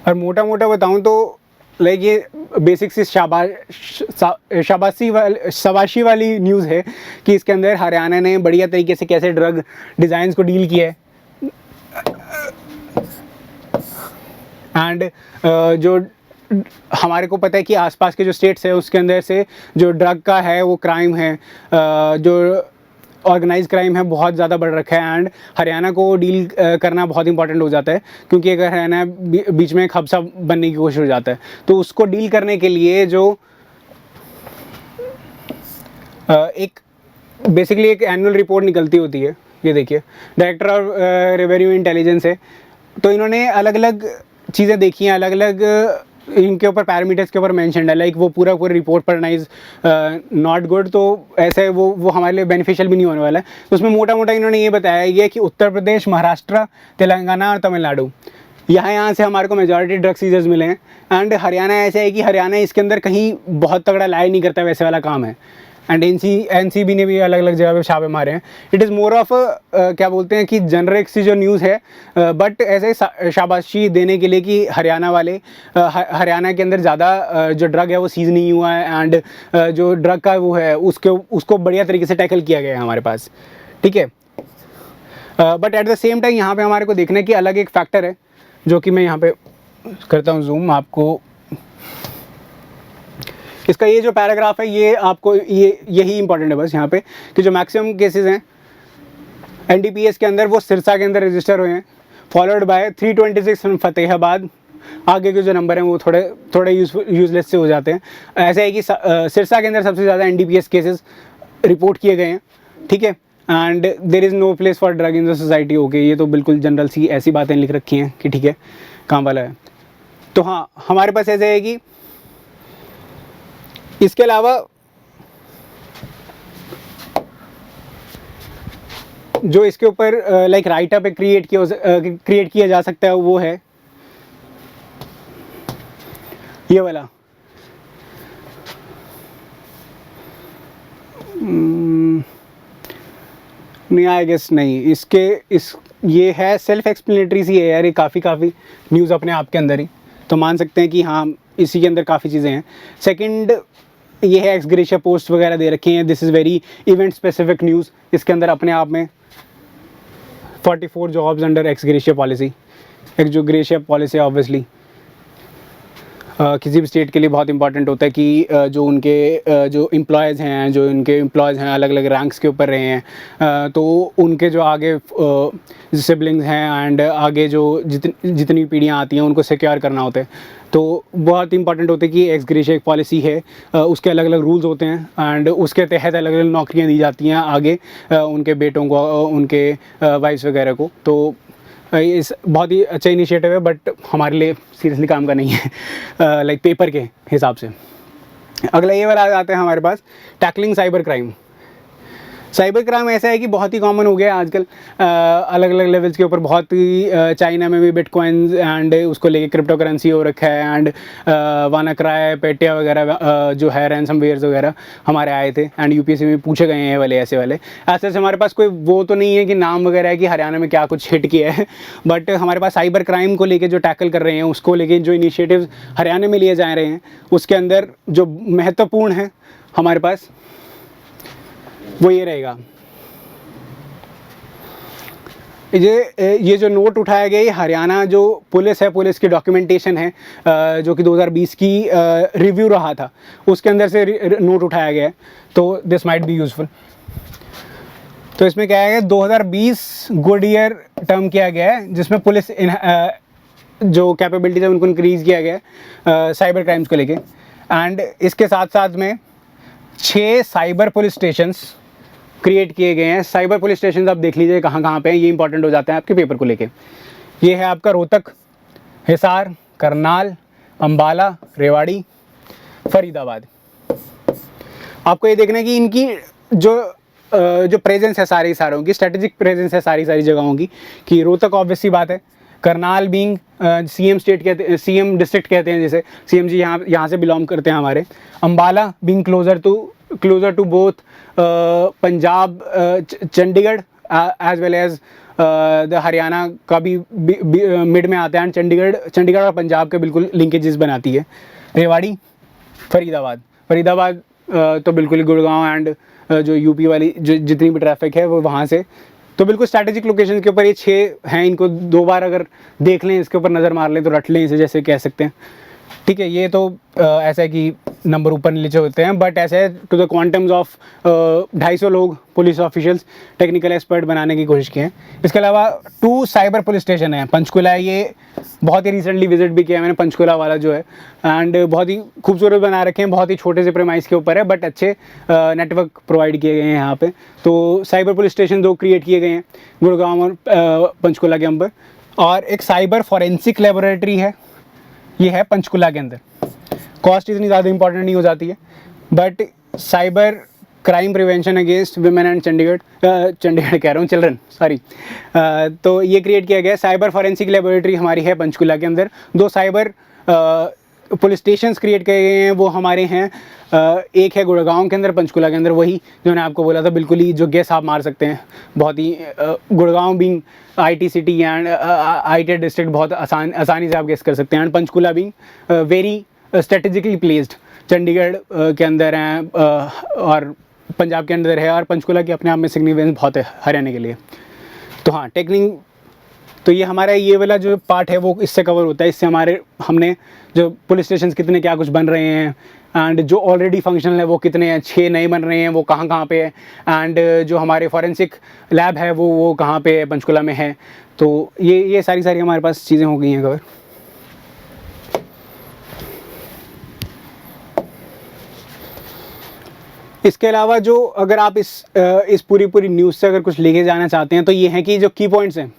और मोटा बताऊं तो लाइक ये बेसिक सी शाबाशी वाली न्यूज़ है कि इसके अंदर हरियाणा ने बढ़िया तरीके से कैसे ड्रग डिज़ाइंस को डील किया है। एंड जो हमारे को पता है कि आसपास के जो स्टेट्स है उसके अंदर से जो ड्रग का है वो क्राइम है, जो ऑर्गेनाइज क्राइम है, बहुत ज़्यादा बढ़ रखा है। एंड हरियाणा को डील करना बहुत इंपॉर्टेंट हो जाता है, क्योंकि अगर हरियाणा बीच में एक हब्सा बनने की कोशिश हो जाता है, तो उसको डील करने के लिए जो एक बेसिकली एक एनुअल रिपोर्ट निकलती होती है, ये देखिए, डायरेक्टर ऑफ रेवेन्यू इंटेलिजेंस है। तो इन्होंने अलग अलग चीज़ें देखी हैं, अलग अलग इनके ऊपर पैरामीटर्स के ऊपर मेंशन है, लाइक वो पूरा रिपोर्ट पढ़ना इज़ नॉट गुड। तो ऐसे वो हमारे लिए बेनिफिशियल भी नहीं होने वाला है। तो उसमें मोटा इन्होंने ये बताया गया कि उत्तर प्रदेश, महाराष्ट्र, तेलंगाना और तमिलनाडु, यहाँ से हमारे को मेजॉरिटी ड्रग सीजर्स मिले हैं। एंड हरियाणा ऐसा है कि हरियाणा इसके अंदर कहीं बहुत तगड़ा लाया नहीं करता, वैसे वाला काम है। एंड एनसीबी ने भी अलग अलग जगह पे छापे मारे हैं। इट इज़ मोर ऑफ क्या बोलते हैं कि जनरिक सी जो न्यूज़ है, बट ऐसे शाबाशी देने के लिए कि हरियाणा वाले हरियाणा के अंदर ज़्यादा जो ड्रग है वो सीज़ नहीं हुआ है। एंड जो ड्रग का वो है उसको बढ़िया तरीके से टैकल किया गया है हमारे पास, ठीक है। But at the same time यहाँ पे हमारे को देखना है कि अलग एक फैक्टर है, जो कि मैं यहाँ पे करता हूँ जूम आपको। इसका ये जो पैराग्राफ है ये आपको यही इंपॉर्टेंट है बस यहाँ पे, कि जो मैक्सिमम केसेस हैं एनडीपीएस के अंदर वो सिरसा के अंदर रजिस्टर हुए हैं, फॉलोड बाय 326 फ्रॉम फतेहाबाद। आगे के जो नंबर हैं वो थोड़े यूजलेस से हो जाते हैं। ऐसा है कि सिरसा के अंदर सबसे ज़्यादा एनडीपीएस केसेस रिपोर्ट किए गए हैं, ठीक है। And there is no place for drug in the society. Okay, ये तो बिल्कुल जनरल सी ऐसी बातें लिख रखी हैं कि ठीक है, काम वाला है। तो हाँ, हमारे पास ऐसे है कि इसके अलावा जो इसके ऊपर लाइक राइट अप क्रिएट किया जा सकता है वो है ये वाला। नहीं, आई गेस नहीं, ये है सेल्फ एक्सप्लेनेटरी सी है यार, ये काफ़ी न्यूज़ अपने आप के अंदर ही, तो मान सकते हैं कि हाँ इसी के अंदर काफ़ी चीज़ें हैं। सेकंड ये है एक्स ग्रेशिया पोस्ट वगैरह दे रखे हैं, this is very event specific news. इसके अंदर अपने आप में 44 jobs under x gratia policy. एक जो ग्रेशिया पॉलिसी ऑब्वियसली किसी भी स्टेट के लिए बहुत इंपॉर्टेंट होता है कि जो उनके जो एम्प्लॉयज़ हैं अलग अलग रैंक्स के ऊपर रहे हैं, तो उनके जो आगे सिबलिंग्स हैं एंड आगे जो जितनी पीढ़ियाँ आती हैं उनको सिक्योर करना होता है। तो बहुत इंपॉर्टेंट होता है कि एक्स ग्रेशिया एक पॉलिसी है, उसके अलग अलग रूल्स होते हैं एंड उसके तहत अलग अलग नौकरियाँ दी जाती हैं आगे उनके बेटों को, उनके वाइफ्स वगैरह को। तो इस बहुत ही अच्छा इनिशिएटिव है, बट हमारे लिए सीरियसली काम का नहीं है लाइक पेपर के हिसाब से। अगला ये वाला आ जाता है हमारे पास, tackling cyber crime. Cyber crime ऐसा है कि बहुत ही कॉमन हो गया है आजकल, अलग अलग लेवल्स के ऊपर। बहुत ही चाइना में भी बिटकॉइंस एंड उसको लेके क्रिप्टो करेंसी हो रखा है एंड वानाक्राई, पेटिया वगैरह जो है रैनसमवेयर्स वगैरह हमारे आए थे एंड यूपीएससी में पूछे गए हैं वाले ऐसे हमारे पास कोई वो तो नहीं है कि नाम वगैरह है कि हरियाणा में क्या कुछ हिट किया है, बट हमारे पास साइबर क्राइम को लेके जो टैकल कर रहे हैं, उसको लेके जो इनिशिएटिव्स हरियाणा में लिए जा रहे हैं, उसके अंदर जो महत्वपूर्ण है हमारे पास वो ये रहेगा। ये जो नोट उठाया गया, ये हरियाणा जो पुलिस है, पुलिस की डॉक्यूमेंटेशन है जो कि 2020 की रिव्यू रहा था, उसके अंदर से नोट उठाया गया है, तो दिस माइट बी यूजफुल। तो इसमें क्या है, 2020 गुड ईयर टर्म किया गया है, जिसमें पुलिस जो कैपेबिलिटीज है उनको इंक्रीज़ किया गया है साइबर क्राइम्स को लेके। एंड इसके साथ साथ में 6 साइबर पुलिस स्टेशंस क्रिएट किए गए हैं। साइबर पुलिस स्टेशन आप देख लीजिए कहाँ कहाँ पे हैं, ये इंपॉर्टेंट हो जाते हैं आपके पेपर को लेके। ये है आपका रोहतक, हिसार, करनाल, अंबाला, रेवाड़ी, फरीदाबाद। आपको ये देखना है कि इनकी जो प्रेजेंस है सारों की, स्ट्रेटेजिक प्रेजेंस है सारी जगहों की, कि रोहतक ऑब्वियस सी बात है, करनाल बीइंग सीएम स्टेट कहते हैं, सीएम डिस्ट्रिक्ट कहते हैं जिसे, सीएम जी यहाँ से बिलोंग करते हैं हमारे। Ambala being closer to both Punjab, Chandigarh as well as the Haryana का भी मिड में आता है, एंड चंडीगढ़ और पंजाब के बिल्कुल लिंकेजेस बनाती है। रेवाड़ी, फरीदाबाद तो बिल्कुल ही गुड़गांव एंड जो यूपी वाली जो जितनी भी ट्रैफिक है वो वहाँ से, तो बिल्कुल स्ट्रैटेजिक लोकेशन के ऊपर ये 6 हैं। इनको 2 बार अगर देख लें, इसके ऊपर नज़र मार लें तो रट लें इसे, जैसे कह सकते हैं। ठीक है, ये तो ऐसा है कि नंबर ऊपर नीचे होते हैं, बट ऐसे है टू द क्वांटम्स ऑफ 250 लोग पुलिस ऑफिशियल्स टेक्निकल एक्सपर्ट बनाने की कोशिश की है। इसके अलावा 2 साइबर पुलिस स्टेशन है। पंचकुला, ये बहुत ही रिसेंटली विजिट भी किया मैंने, पंचकुला वाला जो है, एंड बहुत ही खूबसूरत बना रखे हैं, बहुत ही छोटे से प्रेमाइस के ऊपर है, बट अच्छे नेटवर्क प्रोवाइड किए गए हैं यहाँ पे। तो साइबर पुलिस स्टेशन 2 क्रिएट किए गए हैं गुड़गांव और पंचकुला के अंदर। और एक साइबर फॉरेंसिक लेबोरेटरी है, ये है पंचकुला के अंदर। कॉस्ट इतनी ज़्यादा इंपॉर्टेंट नहीं हो जाती है, but cyber crime prevention against women and Chandigarh कह रहा हूँ, चिल्ड्रन, सॉरी। तो ये क्रिएट किया गया। साइबर फॉरेंसिक लेबोरेटरी हमारी है पंचकुला के अंदर। 2 साइबर पुलिस स्टेशंस क्रिएट किए गए हैं, वो हमारे हैं, एक है गुड़गांव के अंदर, पंचकुला के अंदर। वही जो मैंने आपको बोला था, बिल्कुल ही जो गेस आप मार सकते हैं, बहुत ही Gurgaon being IT city and IT district, बहुत आसानी से आप गेस कर सकते हैं। And Panchkula being very strategically placed, Chandigarh के अंदर हैं और पंजाब के अंदर है, और पंचकुला की अपने आप में सिग्निफिकेंस बहुत है हरियाणा के लिए। तो हाँ, टेक्निक, तो ये हमारा ये वाला जो पार्ट है वो इससे कवर होता है। इससे हमने जो पुलिस स्टेशन कितने क्या कुछ बन रहे हैं, एंड जो ऑलरेडी फंक्शनल है वो कितने हैं, 6 नए बन रहे हैं, वो कहाँ पे है, एंड जो हमारे फॉरेंसिक लैब है वो कहाँ पे है, पंचकुला में है। तो ये सारी हमारे पास चीज़ें हो गई हैं कवर। इसके अलावा जो अगर आप इस पूरी न्यूज़ से अगर कुछ लेके जाना चाहते हैं, तो ये है कि जो की पॉइंट्स हैं,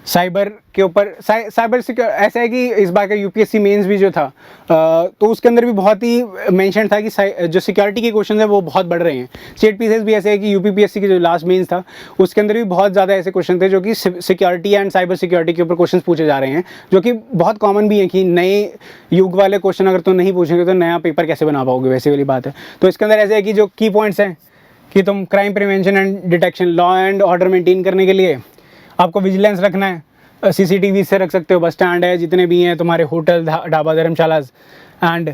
साइबर के ऊपर साइबर सिक्योर ऐसा है कि इस बार का यूपीएससी मेंस भी जो था तो उसके अंदर भी बहुत ही मेंशन था कि जो सिक्योरिटी के क्वेश्चन है वो बहुत बढ़ रहे हैं। स्टेट पीसीएस भी ऐसे है कि यूपीपीएससी की जो लास्ट मेंस था उसके अंदर भी बहुत ज़्यादा ऐसे क्वेश्चन थे जो कि सिक्योरिटी एंड साइबर सिक्योरिटी के ऊपर क्वेश्चन पूछे जा रहे हैं, जो कि बहुत कॉमन भी है कि नए युग वाले क्वेश्चन अगर तुम नहीं पूछेंगे तो नया पेपर कैसे बना पाओगे, वैसे वाली बात है। तो इसके अंदर ऐसे है कि जो की पॉइंट्स हैं कि तुम crime prevention and detection, law and order maintain करने के लिए आपको विजिलेंस रखना है। सीसीटीवी से रख सकते हो, बस स्टैंड है जितने भी हैं तुम्हारे, hotel, dhaba, Dharamshala. And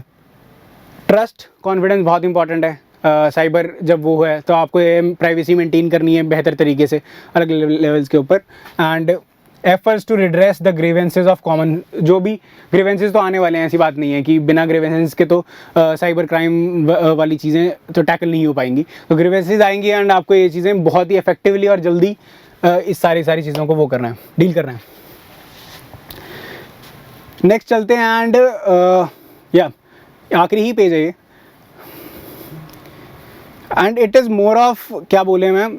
trust confidence बहुत इंपॉर्टेंट है। साइबर जब वो है तो आपको प्राइवेसी मेंटेन करनी है बेहतर तरीके से अलग लेवल्स के ऊपर। And efforts to redress the grievances of common, जो भी ग्रीवेंसेज तो आने वाले हैं, ऐसी बात नहीं है कि बिना ग्रीवेंसेज के तो साइबर क्राइम वाली चीज़ें तो टैकल नहीं हो पाएंगी। तो ग्रीवेंसेज आएंगी एंड आपको ये चीज़ें बहुत ही इफेक्टिवली और जल्दी इस सारी चीज़ों को वो करना है, डील करना है। नेक्स्ट चलते हैं एंड या आखिरी ही पेज है ये। And it is more of, क्या बोले मैम,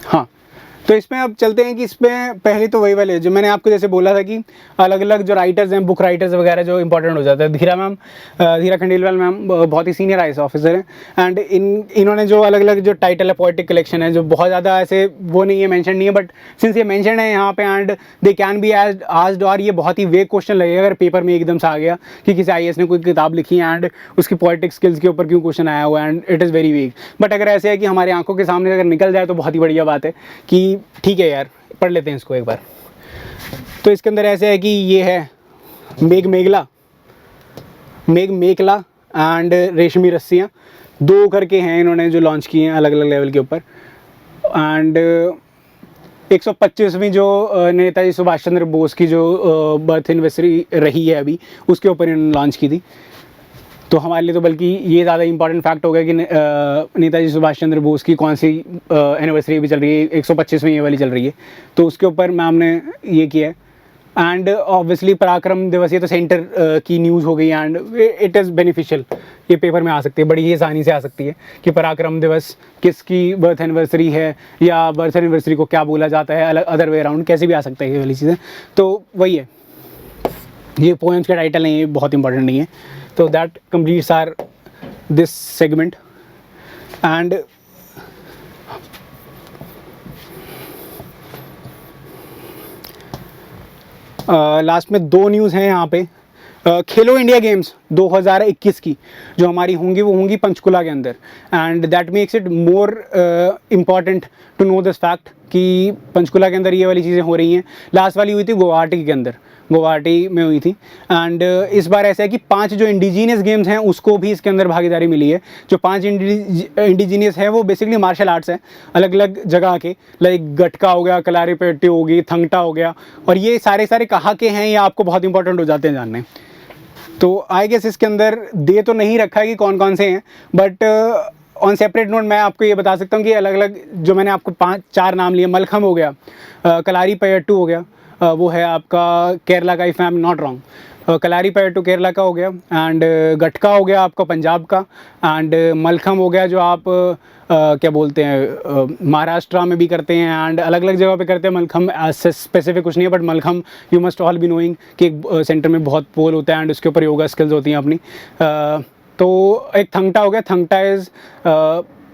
हाँ, तो इसमें अब चलते हैं कि इसमें पहले तो वही वाले जो मैंने आपको जैसे बोला था कि अलग अलग जो राइटर्स हैं, बुक राइटर्स वगैरह जो इंपॉर्टेंट हो जाता है। धीरा खंडेलवाल मैम बहुत ही सीनियर आईएएस ऑफिसर हैं एंड इन्होंने जो अलग अलग जो टाइटल है, पोएटिक कलेक्शन है, जो बहुत ज़्यादा ऐसे वो नहीं है, मेंशन नहीं है, बट सिंस ये मेंशन है यहाँ पे and they can be as asked, और ये बहुत ही वेग क्वेश्चन लगेगा अगर पेपर में एकदम से आ गया कि किसी आईएएस ने कोई किताब लिखी है एंड उसकी पोएटिक स्किल्स के ऊपर क्यों क्वेश्चन आया हुआ है, and it is very vague. But अगर ऐसे है कि हमारी आंखों के सामने अगर निकल जाए तो बहुत ही बढ़िया बात है कि ठीक है यार, पढ़ लेते हैं इसको एक बार। तो इसके अंदर ऐसे है कि ये है मेघ मेखला एंड रेशमी रस्सियाँ, दो करके हैं इन्होंने जो लॉन्च किए हैं अलग अलग लेवल के ऊपर। एंड 125वीं जो नेताजी सुभाष चंद्र बोस की जो बर्थ एनिवर्सरी रही है अभी, उसके ऊपर इन्होंने लॉन्च की थी। तो हमारे लिए तो बल्कि ये ज़्यादा इंपॉर्टेंट फैक्ट हो गया कि नेताजी सुभाष चंद्र बोस की कौन सी एनिवर्सरी भी चल रही है, 125वीं ये वाली चल रही है, तो उसके ऊपर मैम ने ये किया है। एंड ऑब्वियसली पराक्रम दिवस, ये तो सेंटर की न्यूज़ हो गई एंड इट इज़ बेनिफिशियल, ये पेपर में आ सकती है, बड़ी ही आसानी से आ सकती है कि पराक्रम दिवस किसकी बर्थ एनिवर्सरी है या बर्थ एनिवर्सरी को क्या बोला जाता है, अलग अदर वे अराउंड कैसे भी आ सकता है ये वाली चीज़ें। तो वही है, ये पोएम्स का टाइटल नहीं है, बहुत इंपॉर्टेंट नहीं है। तो that completes our this segment and last में दो न्यूज़ हैं यहाँ पे। खेलो इंडिया गेम्स 2021 की जो हमारी होंगी वो होंगी पंचकुला के अंदर, and that makes it more important to know this fact कि पंचकुला के अंदर ये वाली चीज़ें हो रही हैं। लास्ट वाली हुई थी गुवाहाटी के अंदर, गुवाहाटी में हुई थी। एंड इस बार ऐसा है कि 5 जो इंडिजीनियस गेम्स हैं उसको भी इसके अंदर भागीदारी मिली है। जो 5 इंडिजीनियस हैं वो बेसिकली मार्शल आर्ट्स हैं अलग अलग जगह के, लाइक गटका हो गया, कलारीपेट्टी होगी, थंगटा हो गया, और ये सारे कहाँ के हैं ये आपको बहुत इंपॉर्टेंट हो जाते हैं जानने। तो आई गेस इसके अंदर दे तो नहीं रखा है कि कौन कौन से हैं, बट ऑन सेपरेट नोट मैं आपको ये बता सकता हूँ कि अलग अलग जो मैंने आपको 5-4 नाम लिए, मलखम हो गया, कलारीपयट्टू हो गया, वो है आपका केरला का, if I am not wrong, Kalaripayattu Kerala का हो गया, एंड गटका हो गया आपका पंजाब का, एंड मलखम हो गया जो आप क्या बोलते हैं महाराष्ट्र में भी करते हैं एंड अलग अलग जगह पे करते हैं। मलखम स्पेसिफिक कुछ नहीं है, but mallakhamb you must all be knowing कि एक सेंटर में बहुत पोल होता है एंड उसके ऊपर योगा स्किल्स होती हैं अपनी। तो एक थंगटा हो गया, थंगटा इज़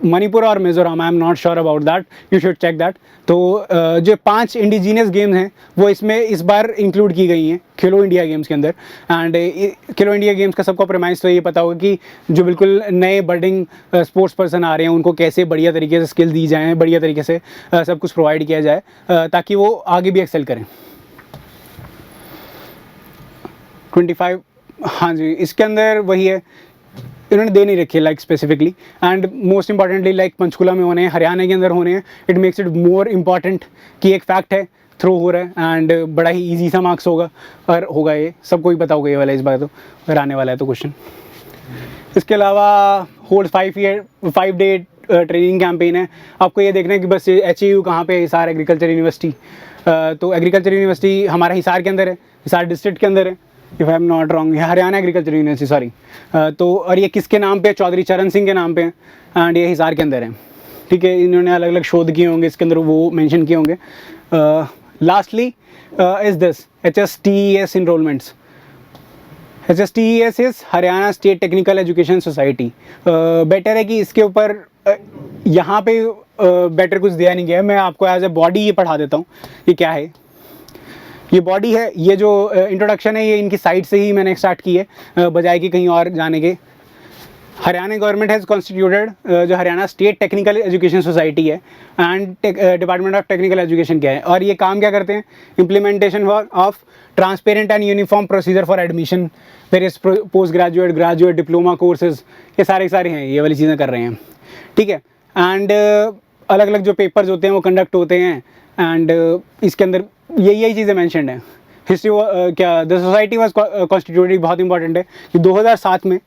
मणिपुर और Mizoram, I am not sure about that, you should check that. तो जो 5 इंडिजीनियस गेम्स हैं वो इसमें इस बार इंक्लूड की गई हैं खेलो इंडिया गेम्स के अंदर। एंड खेलो इंडिया गेम्स का सबको प्रेमाइज तो ये पता होगा कि जो बिल्कुल नए बर्डिंग स्पोर्ट्स पर्सन आ रहे हैं उनको कैसे बढ़िया तरीके से स्किल दी जाएँ, बढ़िया तरीके से सब कुछ प्रोवाइड किया जाए ताकि वो आगे भी एक्सेल करें। 25, हाँ जी, इसके अंदर वही है, इन्होंने दे नहीं रखी है like specifically, and most importantly like Panchkula में होने हैं, हरियाणा के अंदर होने हैं। It makes it more important कि एक फैक्ट है, थ्रो हो रहा है एंड बड़ा ही ईजी सा मार्क्स होगा और होगा, ये सबको ही पता होगा ये वाला इस बार तो, अगर आने वाला है तो क्वेश्चन। इसके अलावा होल्ड 5 डे ट्रेनिंग कैंपेन है। आपको ये देखना है कि बस HAU कहाँ पे है, हिसार एग्रीकल्चर यूनिवर्सिटी। तो एग्रीकल्चर यूनिवर्सिटी हमारा हिसार के अंदर है, हिसार डिस्ट्रिक्ट के अंदर है, if I am not wrong, Haryana agriculture university, sorry. तो और ये किसके नाम पे, चौधरी चरण सिंह के नाम पे है एंड ये हिसार के अंदर है, ठीक है, इन्होंने अलग अलग शोध किए होंगे, इसके अंदर वो मेंशन किए होंगे। Lastly is this HSTES enrolments. HSTES is Haryana state technical education society. Better है कि इसके ऊपर यहाँ पे बेटर कुछ दिया नहीं गया है। मैं आपको एज ए बॉडी ये पढ़ा देता हूँ, ये क्या है। ये बॉडी है, ये जो इंट्रोडक्शन है ये इनकी साइट से ही मैंने स्टार्ट की है, बजाय कि कहीं और जाने के। हरियाणा गवर्नमेंट हैज़ कॉन्स्टिट्यूटेड जो Haryana state technical education society है and department of technical education क्या है, और ये काम क्या करते हैं, implementation of transparent and uniform procedure for admission, various post graduate, graduate, diploma courses, ये सारे हैं, ये वाली चीज़ें कर रहे हैं, ठीक है। एंड अलग अलग जो पेपर्स होते हैं वो कंडक्ट होते हैं, एंड इसके अंदर यही चीज़ें मैंशनड हैं। हिस्ट्री क्या द सोसाइटी वाज कॉन्स्टिट्यूटेड, बहुत इंपॉर्टेंट है कि 2007 में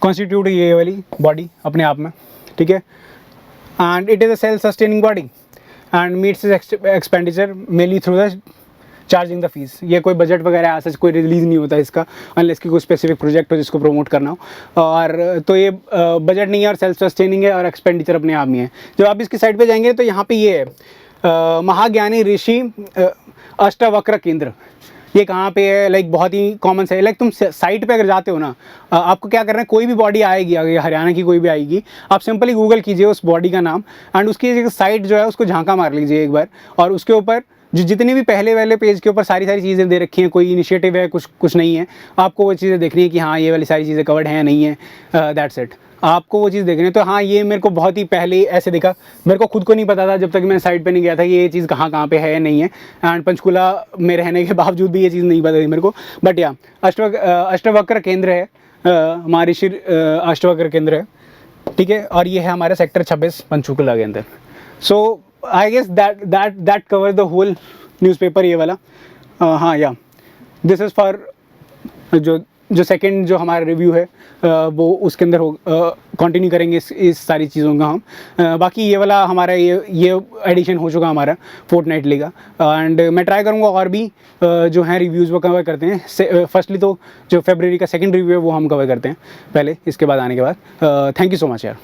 कॉन्स्टिट्यूट हुई ये वाली बॉडी अपने आप में, ठीक है। And it is a self sustaining body and meets expenditure mainly through the charging the fees. ये कोई बजट वगैरह ऐसा कोई रिलीज़ नहीं होता इसका, अनलेस कि कोई स्पेसिफिक प्रोजेक्ट हो जिसको प्रमोट करना हो। और तो ये बजट नहीं है और सेल्फ सस्टेनिंग है और एक्सपेंडिचर अपने आप में है। जब आप इसकी साइड पे जाएंगे तो यहाँ पे ये है महाज्ञानी ऋषि अष्टवक्र केंद्र। ये कहाँ पे है, लाइक बहुत ही कॉमन से, लाइक तुम साइट पे अगर जाते हो ना, आपको क्या करना है, कोई भी बॉडी आएगी, अगर हरियाणा की कोई भी आएगी, आप सिंपली गूगल कीजिए उस बॉडी का नाम एंड उसकी साइट जो है उसको झांका मार लीजिए एक बार, और उसके ऊपर जो जितने भी पहले वाले पेज के ऊपर सारी चीज़ें दे रखी हैं, कोई इनिशिएटिव है, कुछ नहीं है, आपको वो चीज़ें देखनी है कि हाँ ये वाली सारी चीज़ें कवर्ड हैं या नहीं है, दैट्स इट। आपको वो चीज़ देखनी है। तो हाँ, ये मेरे को बहुत ही पहले ऐसे दिखा, मेरे को खुद को नहीं पता था जब तक मैं साइट पे नहीं गया था कि ये चीज़ कहाँ पे है या नहीं है, एंड पंचकूला में रहने के बावजूद भी ये चीज़ नहीं पता थी मेरे को। बट या अष्टवक्र केंद्र है, महर्षि अष्टवक्र केंद्र है, ठीक है, और ये है हमारे सेक्टर 26 पंचकूला के अंदर। So I guess that cover the whole newspaper ये वाला। हाँ या दिस इज़ फॉर जो सेकंड जो हमारा रिव्यू है वो उसके अंदर कंटिन्यू करेंगे इस सारी चीज़ों का हम। बाकी ये वाला हमारा ये एडिशन हो चुका हमारा फोर्टनाइटली का, एंड मैं ट्राई करूँगा और भी जो हैं रिव्यूज़ वो कवर करते हैं। फर्स्टली तो जो फरवरी का सेकंड रिव्यू है वो हम कवर करते हैं पहले, इसके बाद आने के बाद। थैंक यू सो मच यार।